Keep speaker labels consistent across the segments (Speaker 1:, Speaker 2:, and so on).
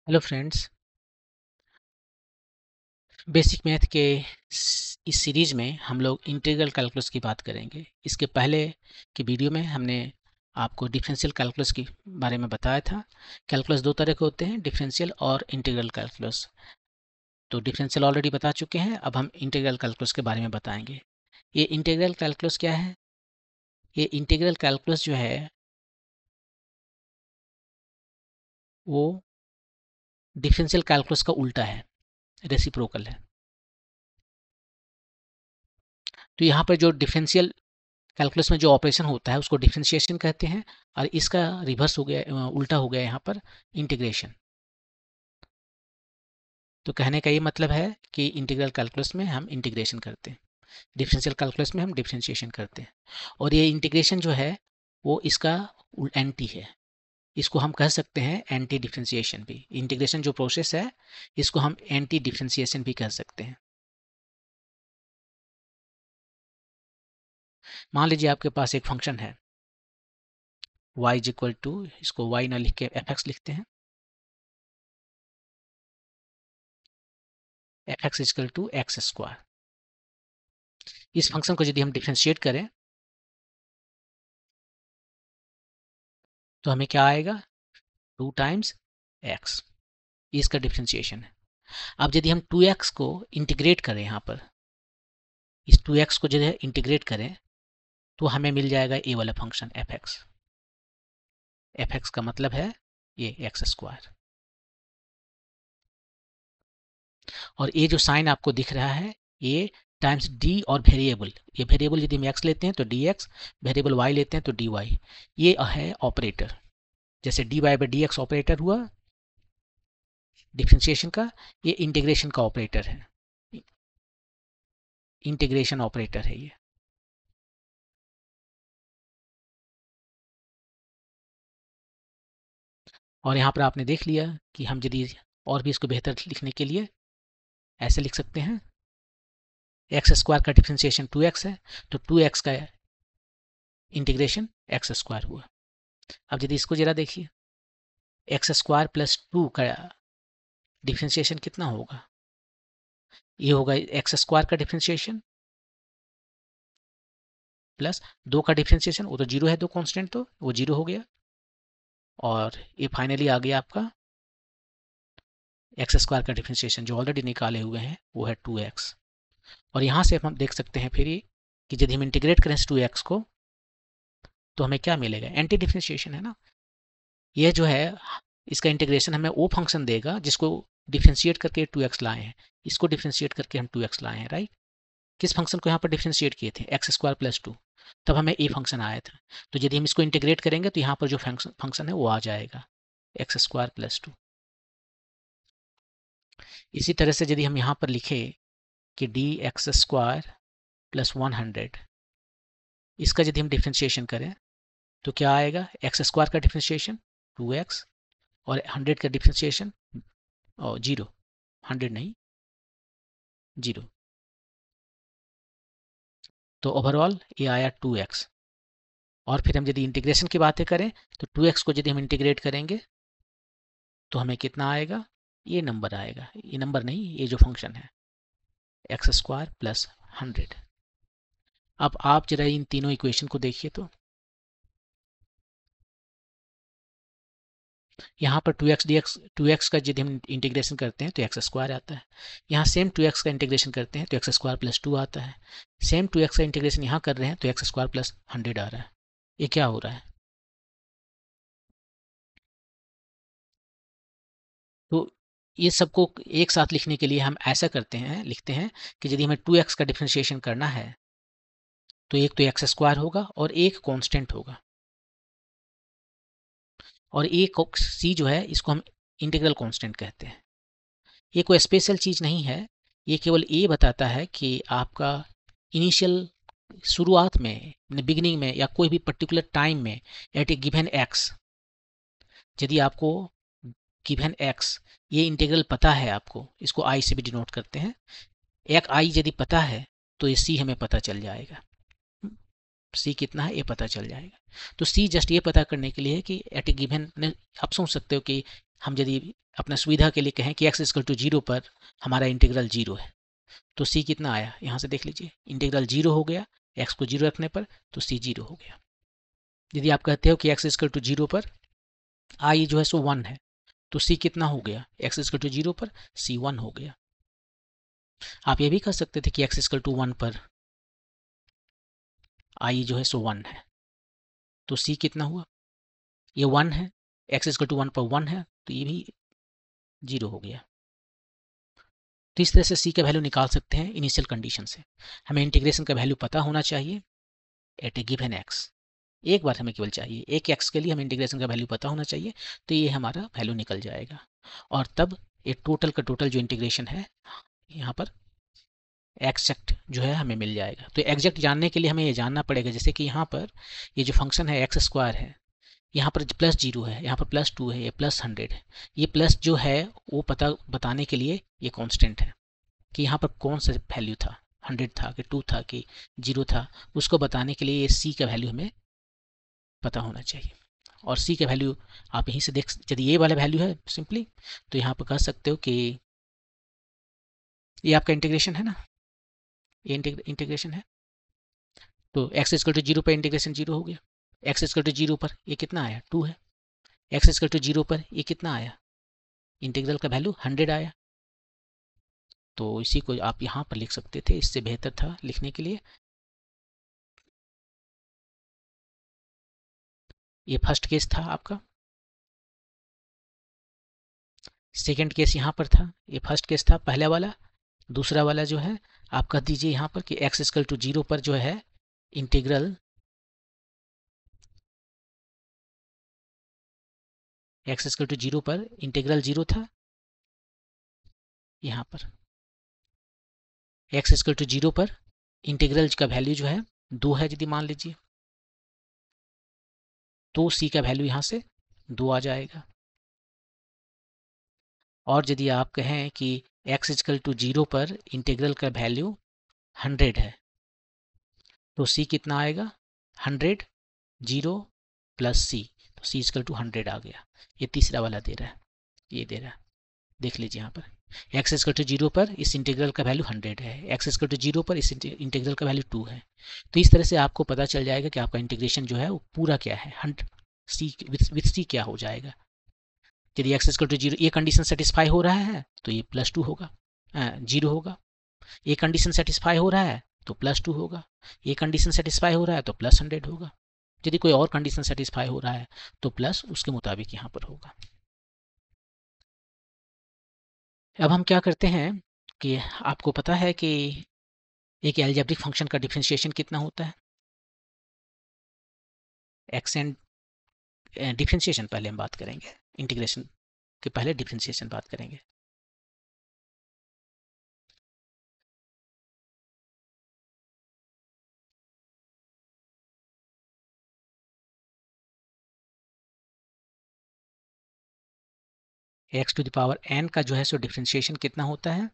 Speaker 1: Hello friends. Basic math के इस series में हम लोग इंटीग्रल कैलकुलस की बात करेंगे। इसके पहले की वीडियो में हमने आपको डिफरेंशियल कैलकुलस के बारे में बताया था। कैलकुलस दो तरह के होते हैं, डिफरेंशियल और इंटीग्रल कैलकुलस। तो डिफरेंशियल ऑलरेडी बता चुके हैं, अब हम इंटीग्रल कैलकुलस के बारे में बताएंगे। ये इंटीग्रल कैलकुलस क्या है? ये इंटीग्रल कैलकुलस जो है वो डिफरेंशियल कैलकुलस का उल्टा है, रेसिप्रोकल है। तो यहाँ पर जो डिफरेंशियल कैलकुलस में जो ऑपरेशन होता है उसको डिफरेंशिएशन कहते हैं, और इसका रिवर्स हो गया, उल्टा हो गया यहाँ पर इंटीग्रेशन। तो कहने का ये मतलब है कि इंटीग्रल कैलकुलस में हम इंटीग्रेशन करते हैं, डिफरेंशियल कैलकुलस में हम डिफरेंशिएशन करते हैं। और ये इंटीग्रेशन जो है वो इसका एंटी है। इसको हम कह सकते हैं एंटी डिफरेंशिएशन भी। इंटीग्रेशन जो प्रोसेस है इसको हम एंटी डिफरेंशिएशन भी कह सकते हैं। मान लीजिए आपके पास एक फंक्शन है y इज इक्वल टू, इसको y ना लिख के fx लिखते हैं। fx is equal to x square. इस फंक्शन को यदि हम डिफरेंशिएट करें तो हमें क्या आएगा? 2 टाइम्स एक्स। इसका डिफरेंशिएशन है। अब यदि हम 2x को इंटीग्रेट करें, यहाँ पर इस 2x को यदि इंटीग्रेट करें तो हमें मिल जाएगा ये वाला फंक्शन fx। fx का मतलब है ये एक्स स्क्वायर। और ये जो साइन आपको दिख रहा है ये टाइम्स डी और वेरिएबल, ये वेरिएबल यदि हम x लेते हैं तो dx, वेरिएबल y लेते हैं तो dy। ये है ऑपरेटर। जैसे dy by D x operator हुआ डिफरेंशिएशन का, ये इंटीग्रेशन का ऑपरेटर है, इंटीग्रेशन ऑपरेटर है ये। और यहाँ पर आपने देख लिया कि हम यदि और भी इसको बेहतर लिखने के लिए ऐसे लिख सकते हैं, एक्स स्क्वायर का डिफरेंशिएशन 2x है तो 2x का इंटीग्रेशन एक्स स्क्वायर हुआ। अब यदि इसको जरा देखिए, एक्स स्क्वायर प्लस 2 का डिफरेंशिएशन कितना होगा? ये होगा एक्स स्क्वायर का डिफरेंशिएशन प्लस 2 का डिफरेंशिएशन, वो तो जीरो है, दो कांस्टेंट तो वो जीरो हो गया। और ये फाइनली आ गया आपका एक्स स्क्वायर का डिफरेंशिएशन जो ऑलरेडी निकाले हुए हैं वो है 2x। और यहाँ से हम देख सकते हैं फिर ये कि यदि हम इंटीग्रेट करें 2x को तो हमें क्या मिलेगा? एंटी डिफरेंशिएशन है ना। ये जो है इसका इंटीग्रेशन हमें वो फंक्शन देगा जिसको डिफरेंशिएट करके 2x लाए हैं, इसको डिफरेंशिएट करके हम 2x लाए हैं, राइट। किस फंक्शन को यहाँ पर डिफरेंशिएट किए थे? एक्स स्क्वायर प्लस 2, तब हमें ए फंक्शन आया था। तो यदि हम इसको इंटीग्रेट करेंगे तो यहाँ पर जो फंक्शन है वो आ जाएगा एक्स स्क्वायर प्लस 2। इसी तरह से यदि हम यहाँ पर लिखे कि डी एक्स स्क्वायर प्लस 100, इसका यदि हम डिफरेंशिएशन करें तो क्या आएगा? एक्स स्क्वायर का डिफरेंशिएशन 2x और 100 का डिफरेंशिएशन और जीरो, 100 नहीं, जीरो। तो ओवरऑल ये आया 2x। और फिर हम यदि इंटीग्रेशन की बातें करें तो 2x को यदि हम इंटीग्रेट करेंगे तो हमें कितना आएगा? ये नंबर आएगा, ये नंबर नहीं, ये जो फंक्शन है एक्स स्क्वायर प्लस 100। अब आप जरा इन तीनों इक्वेशन को देखिए तो यहाँ पर 2x dx, 2x का यदि हम इंटीग्रेशन करते हैं तो एक्स स्क्वायर आता है। यहाँ सेम 2x का इंटीग्रेशन करते हैं तो एक्स स्क्वायर प्लस 2 आता है। सेम 2x का इंटीग्रेशन यहाँ कर रहे हैं तो एक्स स्क्वायर प्लस 100 आ रहा है। ये क्या हो रहा है? तो ये सबको एक साथ लिखने के लिए हम ऐसा करते हैं, लिखते हैं कि यदि हमें 2x का डिफरेंशिएशन करना है तो एक तो एक्स स्क्वायर होगा और एक कांस्टेंट होगा, और एक c जो है इसको हम इंटीग्रल कांस्टेंट कहते हैं। ये कोई स्पेशल चीज़ नहीं है, ये केवल ये बताता है कि आपका इनिशियल, शुरुआत में, बिगिनिंग में या कोई भी पर्टिकुलर टाइम में एट ए गिवन एक्स, यदि आपको गिवन एक्स ये इंटीग्रल पता है, आपको इसको आई से भी डिनोट करते हैं, एक आई यदि पता है तो ये सी हमें पता चल जाएगा। सी कितना है ये पता चल जाएगा। तो सी जस्ट ये पता करने के लिए है कि एट ए गिवन, आप सोच सकते हो कि हम यदि अपना सुविधा के लिए कहें कि x इक्वल टू 0 पर हमारा इंटीग्रल 0 है, तो c कितना आया, यहाँ से देख लीजिए, इंटीग्रल 0 हो गया, x को 0 रखने पर तो c 0 हो गया। यदि आप कहते हो कि x इक्वल टू 0 पर i जो है सो 1 है, तो c कितना हो गया, x इक्वल टू 0 पर c 1 हो गया। आप ये भी कह सकते थे कि x इक्वल टू 1 पर i जो है सो 1 है, तो c कितना हुआ, ये 1 है, x इक्वल टू 1 पर 1 है, तो ये भी 0 हो गया। तो इस तरह से c का वैल्यू निकाल सकते हैं इनिशियल कंडीशन से। हमें इंटीग्रेशन का वैल्यू पता होना चाहिए एट ए गिवन x, एक बार हमें केवल चाहिए, एक x के लिए हमें इंटीग्रेशन का वैल्यू पता होना चाहिए, तो ये हमारा वैल्यू निकल जाएगा। और तब ये टोटल का टोटल जो इंटीग्रेशन है यहाँ पर एग्जैक्ट जो है हमें मिल जाएगा। तो एग्जैक्ट जानने के लिए हमें ये जानना पड़ेगा, जैसे कि यहाँ पर ये जो फंक्शन है एक्स स्क्वायर है, यहाँ पर प्लस 0 है, यहाँ पर प्लस 2 है, ये प्लस 100 है। ये प्लस जो है वो बताने के लिए ये कांस्टेंट है कि यहाँ पर कौन सा वैल्यू था, 100 था कि 2 था कि 0 था, उसको बताने के लिए ये सी का वैल्यू हमें पता होना चाहिए। और सी का वैल्यू आप यहीं से देख, यदि ये वाला वैल्यू है सिंपली, तो यहाँ पर कह सकते हो कि ये आपका इंटीग्रेशन है ना, ये इंटीग्रेशन है, तो x इक्वल टू 0 पर इंटीग्रेशन 0 हो गया। x इक्वल टू 0 पर ये कितना आया, 2 है। x इक्वल टू 0 पर ये कितना आया, इंटीग्रल का वैल्यू 100 आया। तो इसी को आप यहाँ पर लिख सकते थे, इससे बेहतर था लिखने के लिए। ये फर्स्ट केस था आपका, सेकंड केस यहाँ पर था, ये फर्स्ट केस था पहला वाला। दूसरा वाला जो है आप कह दीजिए यहाँ पर कि x इक्वल टू 0 पर जो है इंटीग्रल x इक्वल टू 0 पर इंटीग्रल 0 था। यहाँ पर x इक्वल टू 0 पर इंटीग्रल का वैल्यू जो है 2 है, यदि मान लीजिए, तो c का वैल्यू यहाँ से 2 आ जाएगा। और यदि आप कहें कि x इक्वल टू 0 पर इंटीग्रल का वैल्यू 100 है, तो c कितना आएगा, 100 0 प्लस c, तो c इक्वल टू 100 आ गया। ये तीसरा वाला दे रहा है, ये दे रहा है, देख लीजिए यहाँ पर x इक्वल टू 0 पर इस इंटीग्रल का वैल्यू 100 है, x इक्वल टू 0 पर इस इंटीग्रल का वैल्यू 2 है। तो इस तरह से आपको पता चल जाएगा कि आपका इंटीग्रेशन जो है वो पूरा क्या है, 100 c विथ c क्या हो जाएगा। यदि x इक्वल टू 0 ये कंडीशन सेटिस्फाई हो रहा है तो ये प्लस 2 होगा, 0 होगा। ये कंडीशन सेटिस्फाई हो रहा है तो प्लस 2 होगा। ये कंडीशन सेटिस्फाई हो रहा है तो प्लस 100 होगा। यदि कोई और कंडीशन सेटिस्फाई हो रहा है तो प्लस उसके मुताबिक यहाँ पर होगा। अब हम क्या करते हैं कि आपको पता है कि एक एल्जेब्रिक फंक्शन का डिफरेंशिएशन कितना होता है, एक्स एंड डिफरेंशिएशन पहले हम बात करेंगे, इंटीग्रेशन के पहले डिफरेंशिएशन बात करेंगे। X to the power n का जो है सो डिफरेंशिएशन कितना होता है,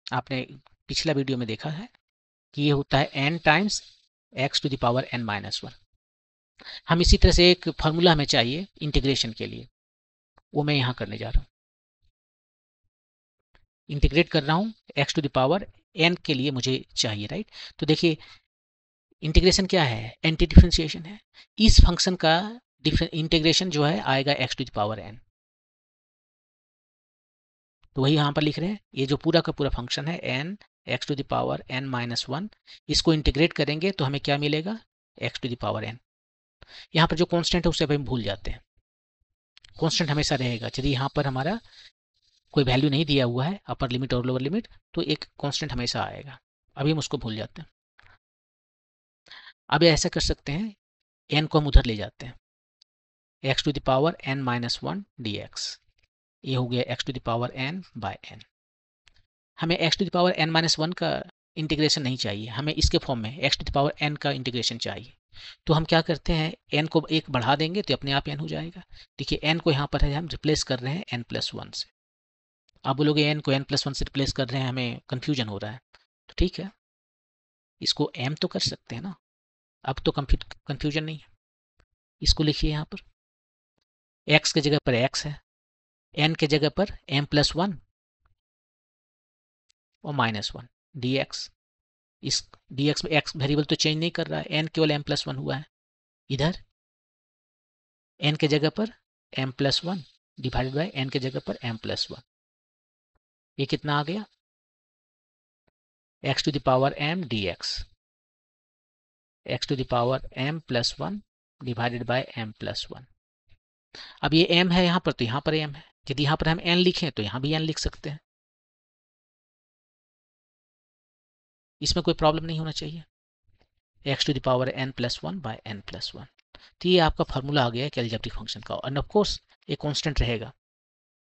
Speaker 1: आपने पिछला वीडियो में देखा है कि ये होता है n times x to the power n minus 1। हम इसी तरह से एक फार्मूला हमें चाहिए इंटीग्रेशन के लिए, वो मैं यहाँ करने जा रहा हूँ। इंटीग्रेट कर रहा हूँ x to the power n के लिए मुझे चाहिए, राइट। तो देखिए इंटीग्रेशन क्या है, एंटी डिफरेंशिएशन है। इस फंक्शन का इंटीग्रेशन जो है आएगा x to the power n, तो वही यहाँ पर लिख रहे हैं। ये जो पूरा का पूरा फंक्शन है n x to the power n minus 1, इसको इंटीग्रेट करेंगे तो हमें क्या मिलेगा, x to the power n. यहाँ पर जो कांस्टेंट है उसे हम भूल जाते हैं, कांस्टेंट हमेशा रहेगा। यदि यहाँ पर हमारा कोई वैल्यू नहीं दिया हुआ है, अपर लिमिट और लोअर लिमिट, तो एक कांस्टेंट हमेशा आएगा, अभी हम उसको भूल जाते हैं। अब ऐसा कर सकते हैं, एन को हम उधर ले जाते हैं, x to the power n minus 1 d x, ये हो गया x to the power n by n. हमें x to the power n minus 1 का इंटीग्रेशन नहीं चाहिए, हमें इसके फॉर्म में x to the power n का इंटीग्रेशन चाहिए। तो हम क्या करते हैं, एन को एक बढ़ा देंगे तो अपने आप एन हो जाएगा। देखिए एन को यहाँ पर है हम रिप्लेस कर रहे हैं एन प्लस 1 से। आप बोलोगे एन को एन प्लस 1 से रिप्लेस कर रहे हैं, हमें कन्फ्यूजन हो रहा है, तो ठीक है, इसको एम तो कर सकते हैं ना, अब तो कन्फ्यूजन नहीं है। इसको लिखिए यहाँ पर, एक्स की जगह पर एक्स है, एन के जगह पर m+1 और -1 dx। इस dx में x वेरिएबल तो चेंज नहीं कर रहा है, n केवल m+1 हुआ है। इधर n के जगह पर m+1 डिवाइडेड बाय n के जगह पर m+1, ये कितना आ गया, x to the power m dx, x to the पावर m+1 डिवाइडेड बाय m+1। अब ये m है यहाँ पर, तो यहाँ पर m है। यदि यहाँ पर हम n लिखें तो यहाँ भी n लिख सकते हैं, इसमें कोई प्रॉब्लम नहीं होना चाहिए। x to the power n+1 by n+1। तो ये आपका फार्मूला आ गया है अलजेब्रिक फंक्शन का। और ऑफ कोर्स एक कांस्टेंट रहेगा,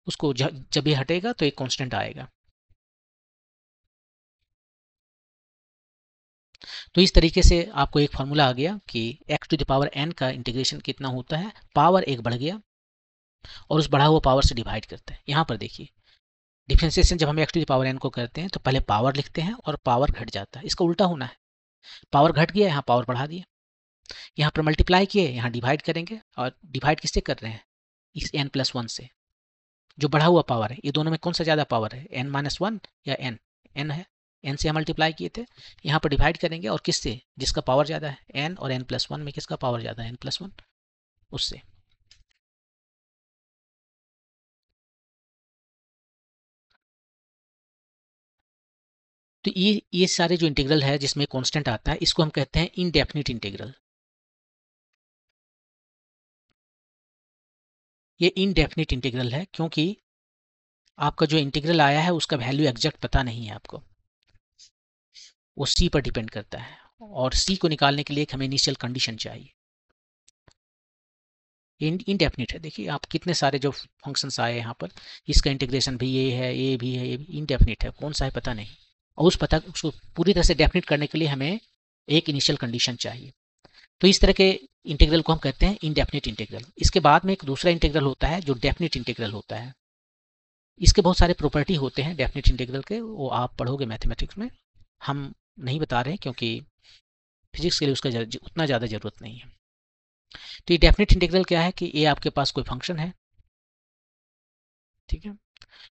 Speaker 1: उसको जब ये हटेगा तो एक कांस्टेंट आएगा। तो इस तरीके से आपको एक फार्मूला आ गया कि x to the power n का इंटीग्रेशन कितना होता है, पावर एक बढ़ गया और उस बढ़ा हुआ पावर से डिवाइड करते हैं। यहाँ पर देखिए डिफरेंशिएशन जब हम x to the power n को करते हैं तो पहले पावर लिखते हैं और पावर घट जाता है, इसका उल्टा होना है। पावर घट गया, यहाँ पावर बढ़ा दिया, यहाँ पर मल्टीप्लाई किए, यहाँ डिवाइड करेंगे। और डिवाइड किससे कर रहे हैं, इस n+1 से, जो बढ़ा हुआ पावर है। ये दोनों में कौन सा ज़्यादा पावर है, n-1 या n है, n से हम मल्टीप्लाई किए थे, यहाँ पर डिवाइड करेंगे। और किससे, जिसका पावर ज़्यादा है, n और n+1 में किसका पावर ज़्यादा है, n+1, उससे। तो ये सारे जो इंटीग्रल है जिसमें कांस्टेंट आता है, इसको हम कहते हैं इनडेफिनिट इंटीग्रल। ये इनडेफिनिट इंटीग्रल है क्योंकि आपका जो इंटीग्रल आया है उसका वैल्यू एग्जैक्ट पता नहीं है आपको, वो सी पर डिपेंड करता है। और सी को निकालने के लिए हमें इनिशियल कंडीशन चाहिए। इनडेफिनिट है, देखिए आप कितने सारे जो फंक्शंस आए यहाँ पर, इसका इंटीग्रेशन भी ये है, ये भी है, ये भी इनडेफिनिट है, कौन सा है पता नहीं। और उसको पूरी तरह से डेफिनिट करने के लिए हमें एक इनिशियल कंडीशन चाहिए। तो इस तरह के इंटीग्रल को हम कहते हैं इनडेफिनिट इंटीग्रल। इसके बाद में एक दूसरा इंटीग्रल होता है जो डेफिनिट इंटीग्रल होता है। इसके बहुत सारे प्रॉपर्टी होते हैं डेफिनिट इंटीग्रल के, वो आप पढ़ोगे मैथमेटिक्स में, हम नहीं बता रहे हैं क्योंकि फिजिक्स के लिए उसका उतना ज़्यादा ज़रूरत नहीं है। तो ये डेफिनिट इंटीग्रल क्या है कि ये आपके पास कोई फंक्शन है, ठीक है,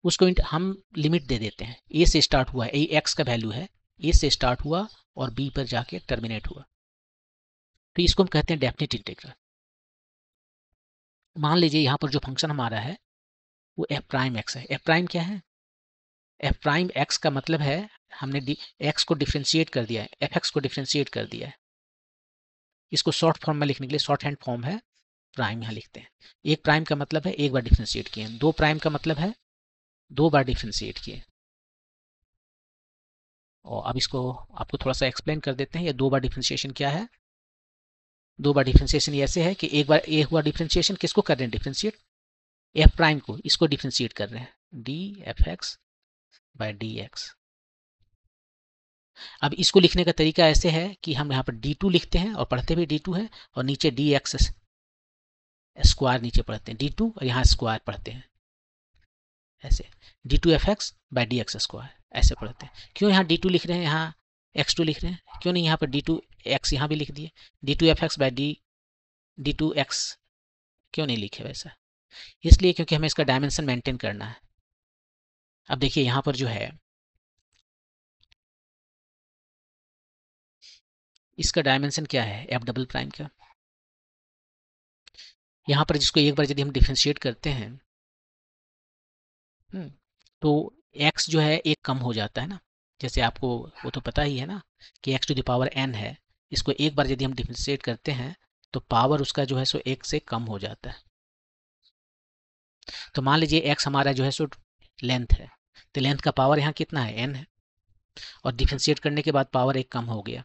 Speaker 1: उसको हम लिमिट दे देते हैं, ए से स्टार्ट हुआ है, ए एक्स का वैल्यू है, ए से स्टार्ट हुआ और बी पर जाके टर्मिनेट हुआ, तो इसको हम कहते हैं डेफिनिट इंटीग्रल। मान लीजिए यहाँ पर जो फंक्शन हमारा है वो एफ प्राइम एक्स है। एफ प्राइम क्या है, एफ प्राइम एक्स का मतलब है हमने एक्स को डिफ्रेंशिएट कर दिया है, एफ एक्स को डिफ्रेंशिएट कर दिया है। इसको शॉर्ट फॉर्म में लिखने के लिए शॉर्ट हैंड फॉर्म है प्राइम, यहाँ लिखते हैं। एक प्राइम का मतलब है एक बार डिफ्रेंशिएट किए, दो प्राइम का मतलब है दो बार डिफ्रेंशिएट किए। और अब इसको आपको थोड़ा सा एक्सप्लेन कर देते हैं, ये दो बार डिफ्रेंशिएशन क्या है। दो बार डिफ्रेंशिएशन ऐसे है कि एक बार डिफ्रेंशिएशन किसको कर रहे हैं, डिफ्रेंशिएट एफ प्राइम को, इसको डिफ्रेंशिएट कर रहे हैं d f x by d x. अब इसको लिखने का तरीका ऐसे है कि हम यहाँ पर d2 लिखते हैं और पढ़ते भी d2 है, और नीचे dx स्क्वायर नीचे पढ़ते हैं d2 और यहाँ स्क्वायर पढ़ते हैं ऐसे, d2fx बाय dx स्क्वायर ऐसे पढ़ते हैं। क्यों यहाँ d2 लिख रहे हैं, यहाँ x2 लिख रहे हैं, क्यों नहीं यहाँ पर d2x यहाँ भी लिख दिए, d2fx बाय d2x क्यों नहीं लिखे वैसा, इसलिए क्योंकि हमें इसका डायमेंशन मेंटेन करना है। अब देखिए यहाँ पर जो है इसका डायमेंशन क्या है, एफ डबल प्राइम का। यहाँ पर जिसको एक बार यदि हम डिफ्रेंशिएट करते हैं तो x जो है एक कम हो जाता है ना, जैसे आपको वो तो पता ही है ना कि x to the power n है, इसको एक बार यदि हम डिफ्रेंशिएट करते हैं तो पावर उसका जो है सो एक से कम हो जाता है। तो मान लीजिए x हमारा जो है सो लेंथ है, तो लेंथ का पावर यहाँ कितना है, n है, और डिफ्रेंशिएट करने के बाद पावर एक कम हो गया।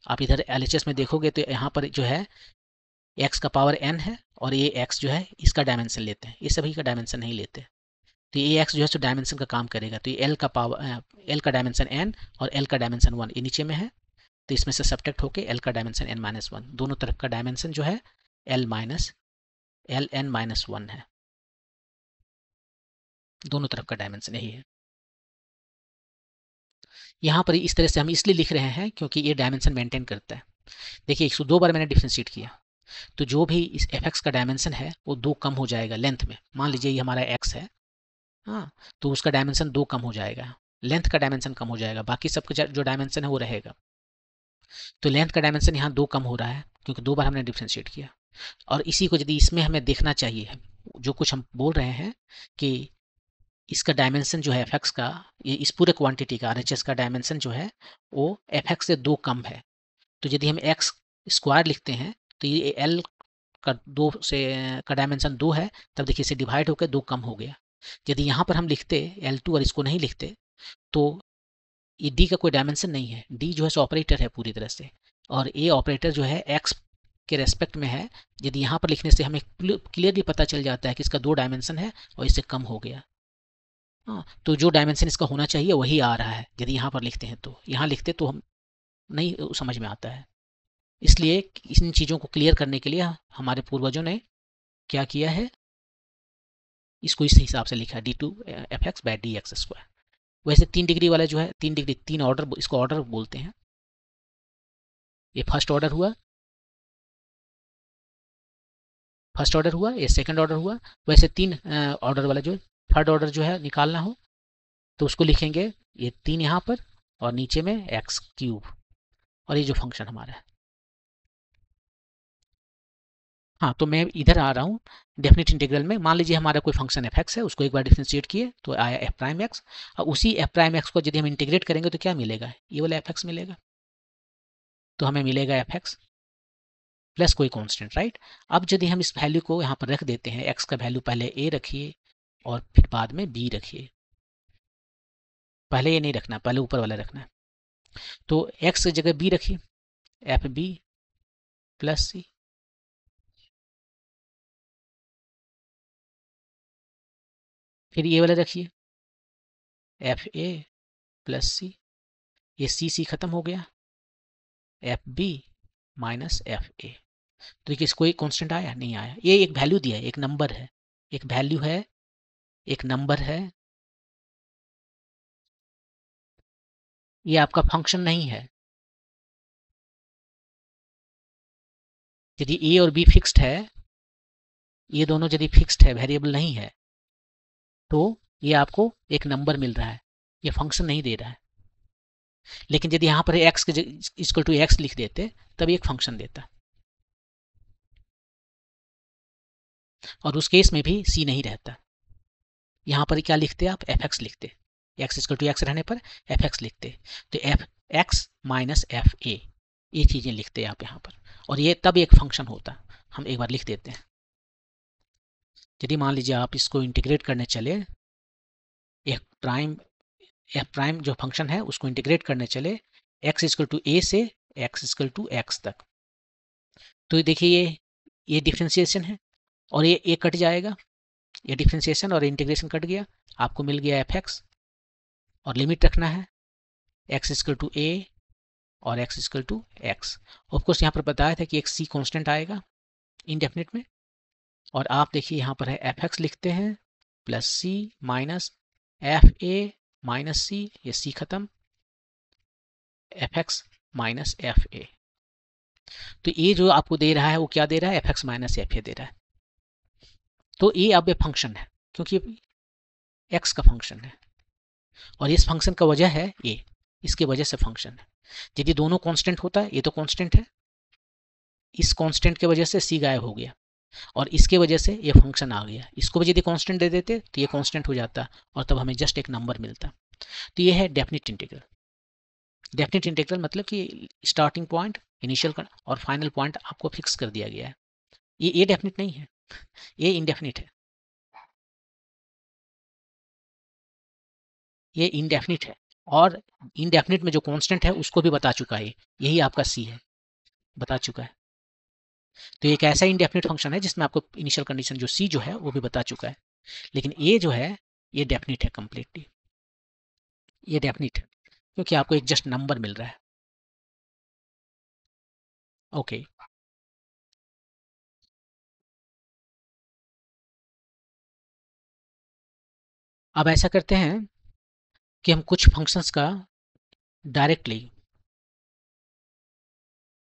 Speaker 1: आप इधर LHS में देखोगे तो यहाँ पर जो है x का पावर n है और ये x जो है इसका डायमेंशन लेते हैं, ये सभी का डायमेंशन नहीं लेते। तो ये x जो है सो डायमेंशन का काम करेगा, तो ये l का डायमेंशन n और l का डायमेंशन 1 ये नीचे में है, तो इसमें से सब्ट्रैक्ट होके l का डायमेंशन n-1, दोनों तरफ का डायमेंशन जो है ln-1 है, दोनों तरफ का डायमेंशन यही है। यहाँ पर इस तरह से हम इसलिए लिख रहे हैं क्योंकि ये डायमेंशन मेंटेन करता है। देखिए 102 बार मैंने डिफ्रेंशिएट किया, तो जो भी इस एफ एक्स का डायमेंशन है वो 2 कम हो जाएगा लेंथ में। मान लीजिए ये हमारा एक्स है, हाँ, तो उसका डायमेंशन 2 कम हो जाएगा, लेंथ का डायमेंशन कम हो जाएगा, बाकी सबका जो डायमेंशन है वो रहेगा। तो लेंथ का डायमेंशन यहाँ 2 कम हो रहा है क्योंकि 2 बार हमने डिफ्रेंशिएट किया। और इसी को यदि इसमें हमें देखना चाहिए, जो कुछ हम बोल रहे हैं कि इसका डायमेंशन जो है एफ एक्स का, ये इस पूरे क्वांटिटी का आर एच एस का डायमेंशन जो है वो एफ एक्स से 2 कम है। तो यदि हम एक्स स्क्वायर लिखते हैं तो ये एल का 2 से का डायमेंशन 2 है, तब देखिए इसे डिवाइड होकर 2 कम हो गया। यदि यहाँ पर हम लिखते L2 और इसको नहीं लिखते तो ये डी का कोई डायमेंशन नहीं है, डी जो है सो ऑपरेटर है पूरी तरह से, और ए ऑपरेटर जो है एक्स के रेस्पेक्ट में है। यदि यहाँ पर लिखने से हमें क्लियरली पता चल जाता है कि इसका 2 डायमेंशन है और इससे कम हो गया। हाँ, तो जो डायमेंशन इसका होना चाहिए वही आ रहा है यदि यहाँ पर लिखते हैं। तो यहाँ लिखते तो हम नहीं समझ में आता है। इसलिए इन चीज़ों को क्लियर करने के लिए हमारे पूर्वजों ने क्या किया है, इसको इस हिसाब से लिखा है d2f(x/dx²। वैसे 3 डिग्री वाला जो है 3 डिग्री 3 ऑर्डर, इसको ऑर्डर बोलते हैं। ये फर्स्ट ऑर्डर हुआ, ये सेकंड ऑर्डर हुआ। वैसे 3 ऑर्डर वाला जो थर्ड ऑर्डर जो है निकालना हो तो उसको लिखेंगे ये 3 यहाँ पर और नीचे में x³ और ये जो फंक्शन हमारा है। हाँ, तो मैं इधर आ रहा हूँ डेफिनेट इंटीग्रल में। मान लीजिए हमारा कोई फंक्शन एफ एक्स है, उसको एक बार डिफ्रेंशिएट किए तो आया एफ प्राइम एक्स, और उसी एफ प्राइम एक्स को यदि हम इंटीग्रेट करेंगे तो क्या मिलेगा, ये वाला एफ एक्स मिलेगा। तो हमें मिलेगा एफ एक्स प्लस कोई कांस्टेंट, राइट। अब यदि हम इस वैल्यू को यहाँ पर रख देते हैं, एक्स का वैल्यू पहले ए रखिए और फिर बाद में बी रखिए। पहले ये नहीं रखना, पहले ऊपर वाला रखना है। तो एक्स की जगह बी रखिए, एफ बी प्लस सी। फिर ये वाला रखिए, एफ ए प्लस सी। ये सी खत्म हो गया, f b minus f a. तो देखिए कोई कांस्टेंट आया नहीं आया, ये एक वैल्यू दिया है, एक नंबर है, एक वैल्यू है, एक नंबर है। ये आपका फंक्शन नहीं है। यदि ए और बी फिक्स्ड है, ये दोनों यदि फिक्स्ड है, वेरिएबल नहीं है, तो ये आपको एक नंबर मिल रहा है, ये फंक्शन नहीं दे रहा है। लेकिन यदि यहाँ पर एक्स के इक्वल टू एक्स लिख देते तब एक फंक्शन देता, और उस केस में भी सी नहीं रहता। यहाँ पर क्या लिखते आप, एफ एक्स लिखते, एक्स इक्वल टू एक्स रहने पर एफ एक्स लिखते। तो एफ एक्स माइनस एफ ए, ये चीज़ें लिखते हैं आप यहाँ पर, और ये तब एक फंक्शन होता। हम एक बार लिख देते हैं। यदि मान लीजिए आप इसको इंटीग्रेट करने चले, एफ प्राइम जो फंक्शन है उसको इंटीग्रेट करने चले एक्स इक्वल टू ए से एक्स इक्वल टू एक्स तक, तो देखिए ये डिफ्रेंसिएशन है और ये कट जाएगा, ये डिफ्रेंसिएशन और इंटीग्रेशन कट गया, आपको मिल गया एफ एक्स। और लिमिट रखना है एक्स इक्वल टू ए और x equal to x. Of course यहाँ पर बताया था कि एक सी कांस्टेंट आएगा इनडेफिनिट में, और आप देखिए यहाँ पर है एफ एक्स लिखते हैं plus c minus f a minus c, ये सी खत्म, f x minus f a. तो ये जो आपको दे रहा है वो क्या दे रहा है, f x minus f a दे रहा है। तो ये अब एक फंक्शन है क्योंकि एक्स का फंक्शन है, और इस फंक्शन का वजह है ये, इसके वजह से फंक्शन है। यदि दोनों कांस्टेंट होता है, ये तो कांस्टेंट है, इस कांस्टेंट के वजह से सी गायब हो गया और इसके वजह से ये फंक्शन आ गया। इसको भी यदि कांस्टेंट दे देते तो ये कांस्टेंट हो जाता और तब हमें जस्ट एक नंबर मिलता। तो ये है डेफिनिट इंटीग्रल। डेफिनिट इंटीग्रल मतलब कि स्टार्टिंग पॉइंट, इनिशियल और फाइनल पॉइंट आपको फिक्स कर दिया गया है। ये डेफिनिट नहीं है, ये इनडेफिनिट है, ये इनडेफिनिट है। और इनडेफिनिट में जो कांस्टेंट है उसको भी बता चुका है, यही आपका सी है, बता चुका है। तो एक ऐसा इनडेफिनिट फंक्शन है जिसमें आपको इनिशियल कंडीशन जो सी जो है वो भी बता चुका है। लेकिन ये जो है ये डेफिनिट है कंप्लीटली, ये डेफिनिट है क्योंकि आपको एक जस्ट नंबर मिल रहा है। ओके, अब ऐसा करते हैं कि हम कुछ फंक्शंस का डायरेक्टली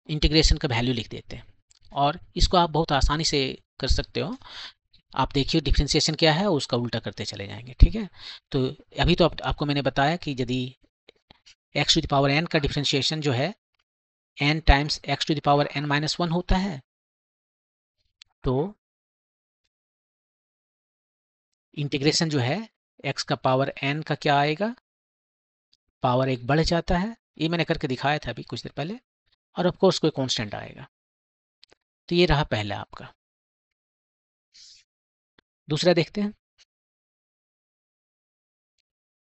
Speaker 1: इंटीग्रेशन का वैल्यू लिख देते हैं। और इसको आप बहुत आसानी से कर सकते हो। आप देखिए डिफ्रेंसिएशन क्या है, उसका उल्टा करते चले जाएंगे, ठीक है। तो अभी तो आपको मैंने बताया कि यदि x to the power n का डिफ्रेंसिएशन जो है n times x to the power n minus 1 होता है, तो इंटीग्रेशन जो है x का पावर n का क्या आएगा, पावर एक बढ़ जाता है। ये मैंने करके दिखाया था अभी कुछ देर पहले, और ऑफ कोर्स कोई कांस्टेंट आएगा। तो ये रहा पहला आपका। दूसरा देखते हैं।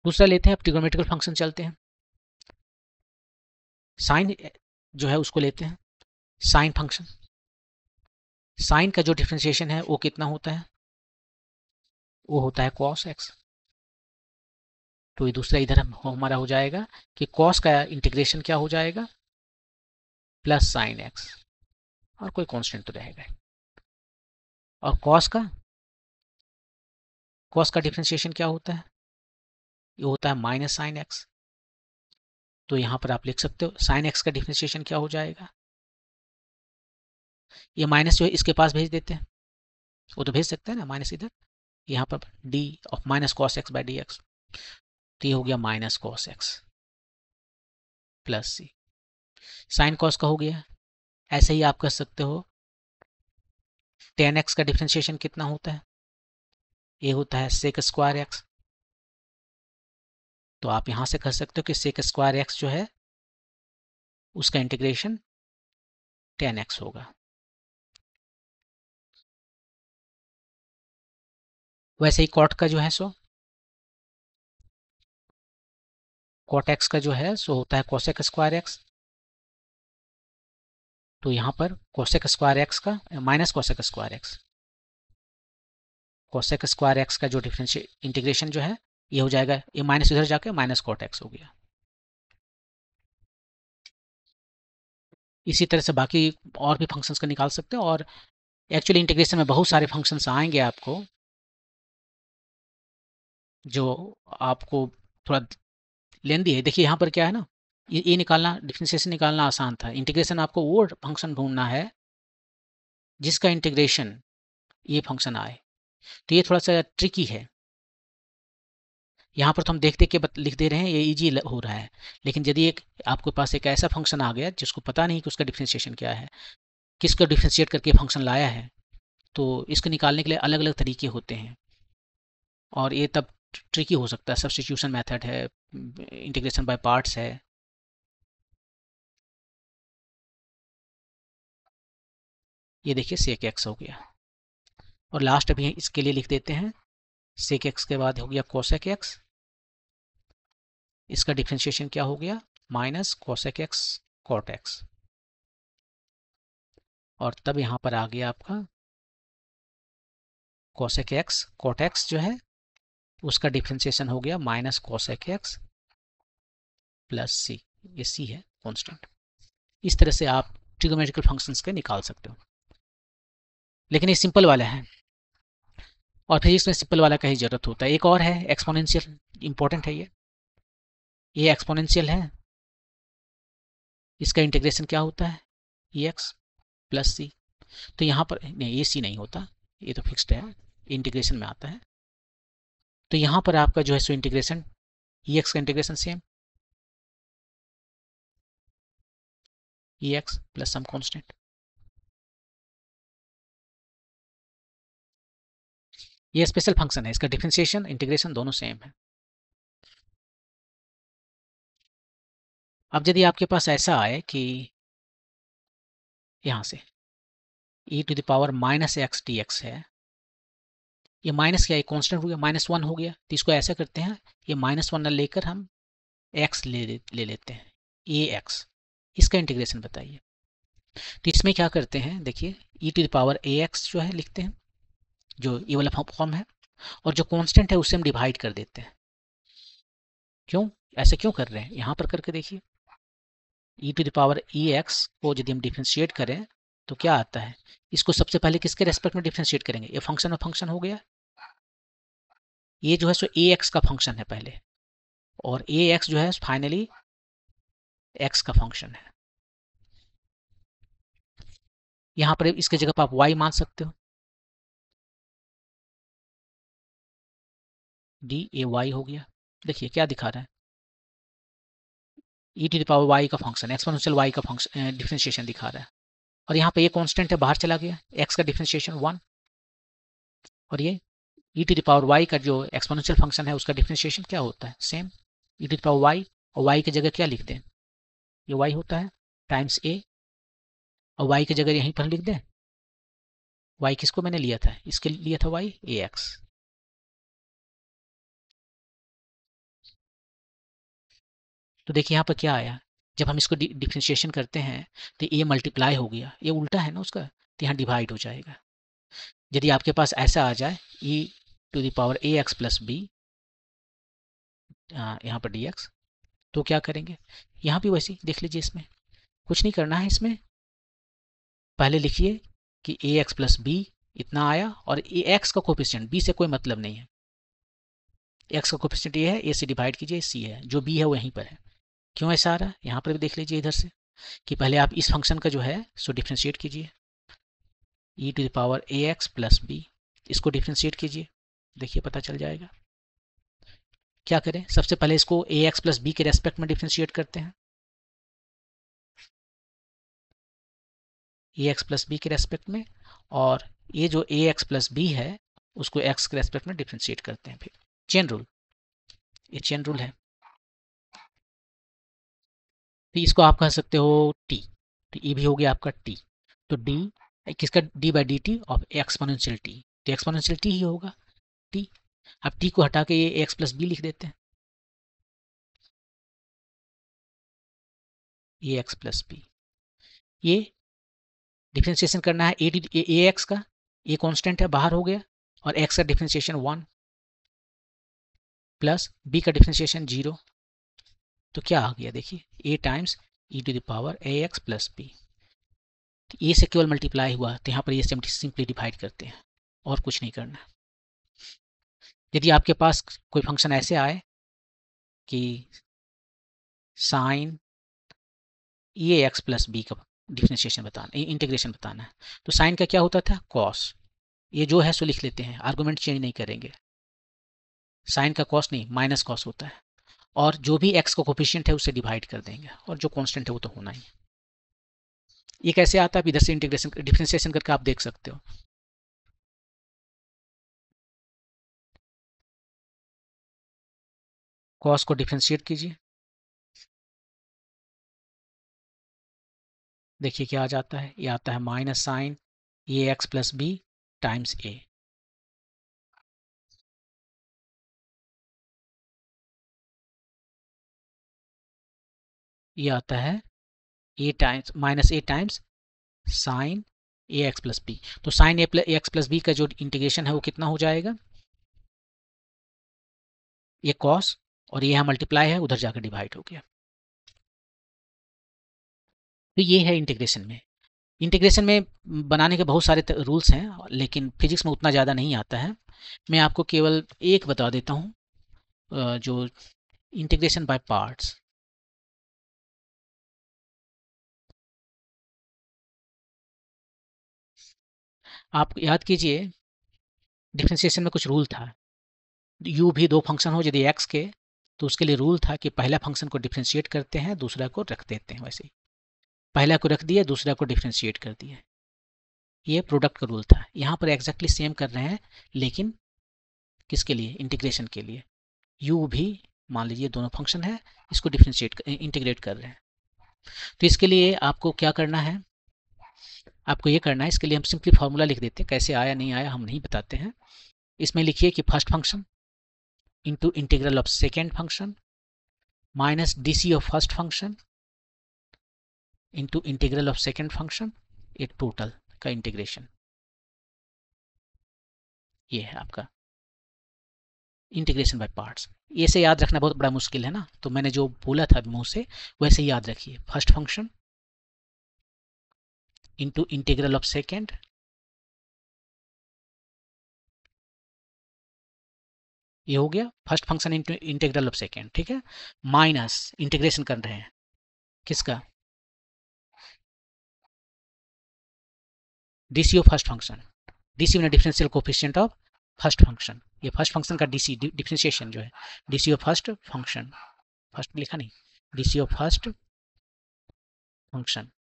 Speaker 1: दूसरा लेते हैं, अब ट्रिग्नोमेट्रिकल फंक्शन चलते हैं। साइन जो है उसको लेते हैं, साइन फंक्शन। साइन का जो डिफ्रेंसिएशन है वो कितना होता है, वो होता है cos x। तो ये दूसरा इधर हमारा हो जाएगा कि cos का इंटीग्रेशन क्या हो जाएगा, प्लस साइन x, और कोई कांस्टेंट तो रहेगा। और cos का डिफ्रेंसिएशन क्या होता है, ये होता है माइनस साइन x। तो यहाँ पर आप लिख सकते हो साइन x का डिफ्रेंसिएशन क्या हो जाएगा, ये माइनस जो है इसके पास भेज देते हैं, वो तो भेज सकते हैं ना माइनस इधर, यहाँ पर d of minus cos x by D x. तो ये हो गया माइनस कॉस एक्स प्लस सी, साइन कॉस का हो गया। ऐसे ही आप कर सकते हो टेन एक्स का डिफ्रेंसिएशन कितना होता है, ये होता है सेक स्क्वायर एक्स। तो आप यहां से कर सकते हो कि सेक स्क्वायर एक्स जो है उसका इंटीग्रेशन टेन एक्स होगा। वैसे ही कॉट का जो है सो कॉट एक्स का जो है सो होता है कोसेक स्क्वायर एक्स। तो यहां पर कोसेक स्क्वायर एक्स का minus cosec square x, cosec square x का जो डिफरेंशियल इंटीग्रेशन जो है ये हो जाएगा, ये माइनस इधर जाके माइनस कॉट एक्स हो गया। इसी तरह से बाकी और भी फंक्शंस का निकाल सकते हो, और एक्चुअली इंटीग्रेशन में बहुत सारे फंक्शंस आएंगे आपको, जो आपको थोड़ा लेंदी है। देखिए यहाँ पर क्या है ना, ये निकालना, डिफरेंशिएशन निकालना आसान था। इंटीग्रेशन आपको वो फंक्शन ढूंढना है जिसका इंटीग्रेशन ये फंक्शन आए, तो ये थोड़ा सा ट्रिकी है। यहाँ पर तो हम देख देख के लिख दे रहे हैं, ये इजी हो रहा है। लेकिन यदि एक आपके पास एक ऐसा फंक्शन आ गया जिसको पता नहीं कि उसका डिफरेंशिएशन क्या है, किसको डिफरेंशिएट करके फंक्शन लाया है, तो इसको निकालने के लिए अलग अलग तरीके होते हैं, और ये तब ट्रिकी हो सकता है। सब्स्टिट्यूशन मेथड है, इंटीग्रेशन बाय पार्ट्स है। ये देखिए सेक एक्स हो गया, और लास्ट अभी इसके लिए लिख देते हैं सेक एक्स के बाद हो गया कोसेक एक्स। इसका डिफरेंशिएशन क्या हो गया, minus cosec x cot x. और तब यहाँ पर आ गया आपका कोसेक एक्स कॉट एक्स जो है उसका डिफरेंशिएशन हो गया माइनस कोसेक एक्स प्लस सी। ये सी है कांस्टेंट। इस तरह से आप ट्रिगोनोमेट्रिकल फंक्शंस के निकाल सकते हो, लेकिन ये सिंपल वाला है, और फिजिक्स में सिंपल वाला का ही जरूरत होता है। एक और है एक्सपोनेंशियल, इंपॉर्टेंट है ये एक्सपोनेंशियल है। इसका इंटीग्रेशन क्या होता है, ई एक्स प्लस सी। तो यहाँ पर नहीं, ये सी नहीं होता, ये तो फिक्स्ड है, इंटीग्रेशन में आता है। तो यहाँ पर आपका जो है सो इंटीग्रेशन ई एक्स का इंटीग्रेशन सेम, ई एक्स प्लस सम कांस्टेंट। ये स्पेशल फंक्शन है, इसका डिफरेंशिएशन इंटीग्रेशन दोनों सेम है। अब यदि आपके पास ऐसा आए कि यहाँ से e to the power minus x d x है, ये माइनस क्या है, कांस्टेंट हो गया, माइनस वन हो गया। तो इसको ऐसा करते हैं, ये माइनस वन लेकर हम x ले लेते हैं, ए एक्स। इसका इंटीग्रेशन बताइए। तो इसमें क्या करते हैं, देखिए e to the power a x जो है लिखते हैं, जो ये वाला फॉर्म है, और जो कांस्टेंट है उससे हम डिवाइड कर देते हैं। क्यों ऐसे क्यों कर रहे हैं, यहाँ पर करके देखिए। e to the power e x को यदि हम डिफ्रेंशिएट करें तो क्या आता है, इसको सबसे पहले किसके रेस्पेक्ट में डिफ्रेंशिएट करेंगे, ये फंक्शन में फंक्शन हो गया। ये जो है सो ए एक्स का फंक्शन है पहले, और ए एक्स जो है फाइनली एक्स का फंक्शन है। यहाँ पर इसके जगह पर आप y मान सकते हो, डी ए वाई हो गया। देखिए क्या दिखा रहा है, ई टू द पावर वाई का फंक्शन, एक्सपोनेंशियल वाई का फंक्शन डिफरेंशिएशन दिखा रहा है। और यहाँ पे ये कांस्टेंट है, बाहर चला गया, एक्स का डिफरेंशिएशन 1, और ये ई टू द पावर वाई का जो एक्सपोनेंशियल फंक्शन है उसका डिफरेंशिएशन क्या होता है, same e to the power y, और वाई की जगह क्या लिख दें, ये वाई होता है टाइम्स ए, और वाई की जगह यहीं पर लिख दें, वाई किसको मैंने लिया था, इसके लिया था वाई ए एक्स। तो देखिए यहाँ पर क्या आया, जब हम इसको डिफ्रेंशिएशन करते हैं तो ए मल्टीप्लाई हो गया, ये उल्टा है ना उसका, तो यहाँ डिवाइड हो जाएगा। यदि आपके पास ऐसा आ जाए e to the power a x plus b, यहाँ पर डी एक्स, तो क्या करेंगे, यहाँ भी वैसे ही देख लीजिए, इसमें कुछ नहीं करना है, इसमें पहले लिखिए कि ए एक्स प्लस बी इतना आया, और ए एक्स का कोफिशिएंट, बी से कोई मतलब नहीं है, एक्स का कोफिशिएंट ये है, ए से डिवाइड कीजिए, सी है, जो बी है वो यहीं पर है। क्यों ऐसा आ रहा है, यहाँ पर भी देख लीजिए इधर से, कि पहले आप इस फंक्शन का जो है सो डिफ्रेंशिएट कीजिए, e to the power a x plus b, इसको डिफ्रेंशिएट कीजिए, देखिए पता चल जाएगा। क्या करें, सबसे पहले इसको ए एक्स प्लस बी के रेस्पेक्ट में डिफ्रेंशिएट करते हैं, ए एक्स प्लस बी के रेस्पेक्ट में, और ये जो ए एक्स प्लस बी है उसको एक्स के रेस्पेक्ट में डिफ्रेंशिएट करते हैं। फिर चेन रूल, ये चेन रूल है, तो इसको आप कह सकते हो टी, तो ये भी हो गया आपका टी, तो डी किसका, D by D T of exponential T, तो एक्सपोनेंशियल टी ही होगा टी। अब टी को हटा के ये एक्स प्लस बी लिख देते हैं, ए एक्स प्लस बी, ये डिफ्रेंशिएशन करना है ए एक्स का, ये कांस्टेंट है बाहर हो गया, और एक्स का डिफ्रेंशिएशन 1 प्लस बी का डिफ्रेंशिएशन 0, तो क्या आ गया देखिए, a times e to the power a x plus b, a से केवल मल्टीप्लाई हुआ, तो यहाँ पर ये सिंपली डिवाइड करते हैं, और कुछ नहीं करना। यदि आपके पास कोई फंक्शन ऐसे आए कि साइन ए एक्स प्लस बी का डिफ्रेंशिएशन बताना, इंटीग्रेशन बताना है, तो साइन का क्या होता था, कॉस, ये जो है सो लिख लेते हैं, आर्गुमेंट चेंज नहीं करेंगे, साइन का कॉस नहीं माइनस कॉस होता है, और जो भी एक्स का कोफिशिएंट है उससे डिवाइड कर देंगे, और जो कांस्टेंट है वो तो होना ही। ये कैसे आता है, इधर से इंटीग्रेशन डिफ्रेंशिएशन करके आप देख सकते हो। कॉस को डिफ्रेंशिएट कीजिए, देखिए क्या आ जाता है, ये आता है माइनस साइन ए एक्स प्लस बी टाइम्स ए, ये आता है ए टाइम्स माइनस ए टाइम्स साइन ए एक्स प्लस बी, तो साइन ए एक्स प्लस बी का जो इंटीग्रेशन है वो कितना हो जाएगा, ये कॉस, और ये यहाँ मल्टीप्लाई है, उधर जाकर डिवाइड हो गया। तो ये है इंटीग्रेशन में, इंटीग्रेशन में बनाने के बहुत सारे रूल्स हैं, लेकिन फिजिक्स में उतना ज़्यादा नहीं आता है, मैं आपको केवल एक बता देता हूँ, जो इंटीग्रेशन बाय पार्ट्स। आप याद कीजिए, डिफ्रेंशिएशन में कुछ रूल था, यू भी दो फंक्शन हो यदि एक्स के, तो उसके लिए रूल था कि पहला फंक्शन को डिफ्रेंशिएट करते हैं, दूसरा को रख देते हैं, वैसे ही पहला को रख दिया, दूसरा को डिफ्रेंशिएट कर दिया, ये प्रोडक्ट का रूल था। यहाँ पर एग्जैक्टली सेम कर रहे हैं, लेकिन किसके लिए, इंटीग्रेशन के लिए, यू भी मान लीजिए दोनों फंक्शन है, इसको डिफ्रेंशिएट इंटीग्रेट कर रहे हैं, तो इसके लिए आपको क्या करना है, आपको ये करना है, इसके लिए हम सिंपली फार्मूला लिख देते हैं, कैसे आया नहीं आया हम नहीं बताते हैं। इसमें लिखिए कि first function into integral of second function minus d c of first function into integral of second function, एक टोटल का इंटीग्रेशन, ये है आपका इंटीग्रेशन बाय पार्ट्स। ये से याद रखना बहुत बड़ा मुश्किल है ना, तो मैंने जो बोला था मुंह से वैसे ही याद रखिए, first function into integral of second, ये हो गया first function into integral of second, ठीक है, माइनस इंटीग्रेशन कर रहे हैं किसका, DC of first function, DC मैंने differential coefficient of first function, ये फर्स्ट फंक्शन का डीसी डिफरेंशिएशन जो है, DC of first function, first लिखा नहीं, DC of first function,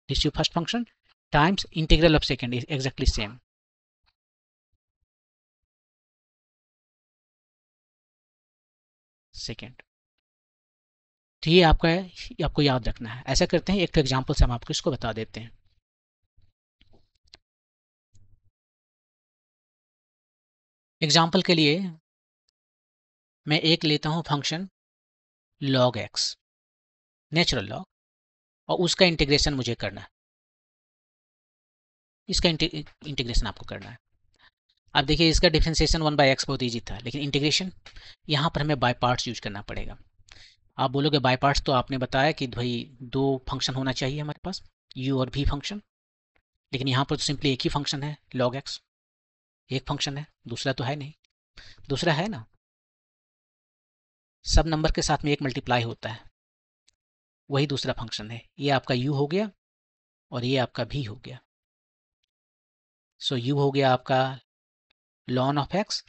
Speaker 1: DC of first function times integral of second is exactly same, second. तो ये आपका है, ये आपको याद रखना है। ऐसा करते हैं, एक तो एग्जांपल से हम आपको इसको बता देते हैं। एग्जांपल के लिए मैं एक लेता हूं function log x, natural log, और उसका इंटीग्रेशन मुझे करना है, इसका इंटीग्रेशन आपको करना है। अब देखिए इसका डिफरेंशिएशन 1/x बहुत ईजी था, लेकिन इंटीग्रेशन यहाँ पर हमें बाय पार्ट्स यूज करना पड़ेगा। आप बोलोगे बाय पार्ट्स, तो आपने बताया कि भाई दो फंक्शन होना चाहिए हमारे पास, u और v फंक्शन, लेकिन यहाँ पर तो सिंपली एक ही फंक्शन है log x, एक फंक्शन है, दूसरा तो है नहीं। दूसरा है ना, सब नंबर के साथ में एक मल्टीप्लाई होता है, वही दूसरा फंक्शन है। ये आपका u हो गया और ये आपका v हो गया। सो u हो गया आपका ln ऑफ x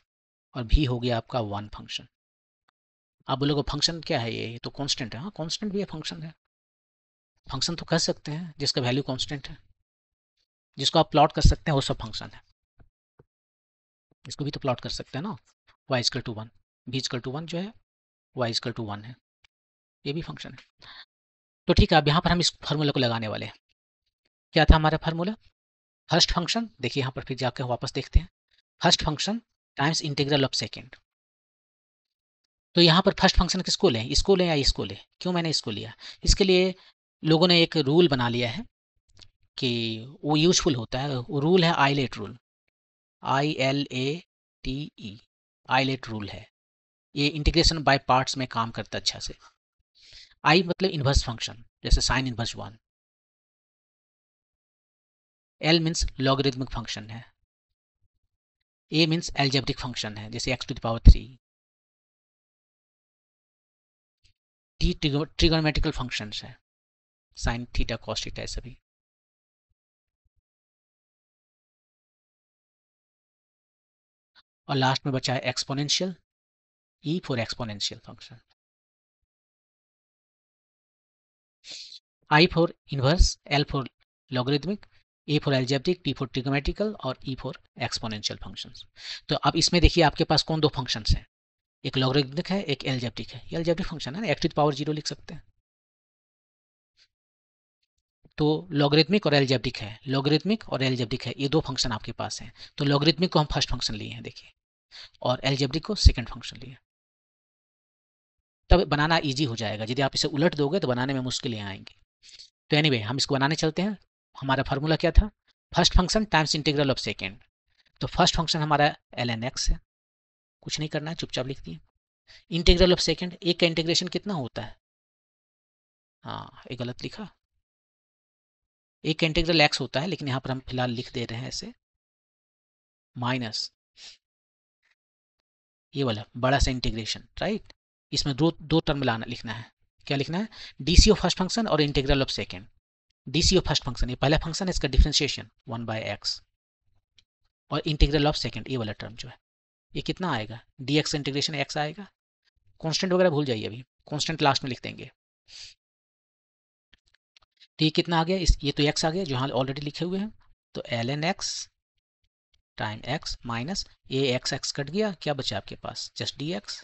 Speaker 1: और v हो गया आपका वन फंक्शन। आप बोलोगे फंक्शन क्या है, ये तो कांस्टेंट है। हाँ, कांस्टेंट भी है, फंक्शन है। फंक्शन तो कह सकते हैं जिसका वैल्यू कांस्टेंट है, जिसको आप प्लॉट कर सकते हैं वो सब फंक्शन है। इसको भी तो प्लॉट कर सकते हैं ना, y equal to 1, v equal to 1 जो है, y इक्वल टू 1 है, ये भी फंक्शन है। तो ठीक है, अब यहाँ पर हम इस फार्मूला को लगाने वाले हैं। क्या था हमारा फार्मूला? फर्स्ट फंक्शन, देखिए यहाँ पर फिर जाकर वापस देखते हैं, first function times integral of second. तो यहाँ पर फर्स्ट फंक्शन किसको लें, इसको लें या इसको लें? क्यों मैंने इसको लिया? इसके लिए लोगों ने एक रूल बना लिया है कि वो यूजफुल होता है। वो रूल है ILATE rule, ILATE, ILATE rule है। ये इंटीग्रेशन बाय पार्ट्स में काम करता है अच्छा से। आई मतलब इन्वर्स फंक्शन, जैसे sine inverse 1। L means logarithmic function है। ए मीन्स एल्जेब्रिक फंक्शन है, जैसे x to the power 3। T trigonometrical functions है, साइन थीटा कॉस थीटा, सभी। और लास्ट में बचा है exponential, E for exponential function. I for inverse, L for logarithmic, A for algebraic, T for trigonometrical और E for exponential functions. तो अब इसमें देखिए आपके पास कौन दो फंक्शंस हैं, एक लॉगरिथमिक है, एक एल्जेब्रिक है। ये एल्जेब्रिक फंक्शन है ना, x टू द पावर 0 लिख सकते हैं। तो लॉगरिथमिक और एल्जेब्रिक है, लॉगरिथमिक और एल्जेब्रिक है, ये दो फंक्शन आपके पास हैं। तो लॉगरिथमिक को हम फर्स्ट फंक्शन लिए हैं देखिए, और एल्जेब्रिक को सेकंड फंक्शन लिए। तब बनाना इजी हो जाएगा, यदि आप इसे उलट दोगे तो बनाने में मुश्किलें आएंगी। तो एनीवे हम इसको बनाने चलते हैं। हमारा फार्मूला क्या था? First function times integral of second. तो फर्स्ट फंक्शन हमारा ln x है, कुछ नहीं करना है, चुपचाप लिख दिए। इंटीग्रल ऑफ सेकेंड, एक का इंटीग्रेशन कितना होता है? हाँ, ये गलत लिखा, एक का इंटीग्रल x होता है, लेकिन यहाँ पर हम फिलहाल लिख दे रहे हैं ऐसे, माइनस ये वाला बड़ा सा इंटीग्रेशन, राइट। इसमें दो दो टर्म लाना लिखना है। क्या लिखना है? डीसी ऑफ फर्स्ट फंक्शन और integral of second. DC of first function, ये पहला फंक्शन है, इसका डिफरेंशिएशन 1/x, और इंटीग्रल ऑफ सेकेंड, ये वाला टर्म जो है, ये कितना आएगा? dx इंटीग्रेशन x आएगा। कांस्टेंट वगैरह भूल जाइए, अभी कांस्टेंट लास्ट में लिख देंगे। तो ये कितना आ गया? ये तो x आ गया जो यहाँ ऑलरेडी लिखे हुए हैं। तो ln x time x minus ये x कट गया, क्या बचा आपके पास? जस्ट dx,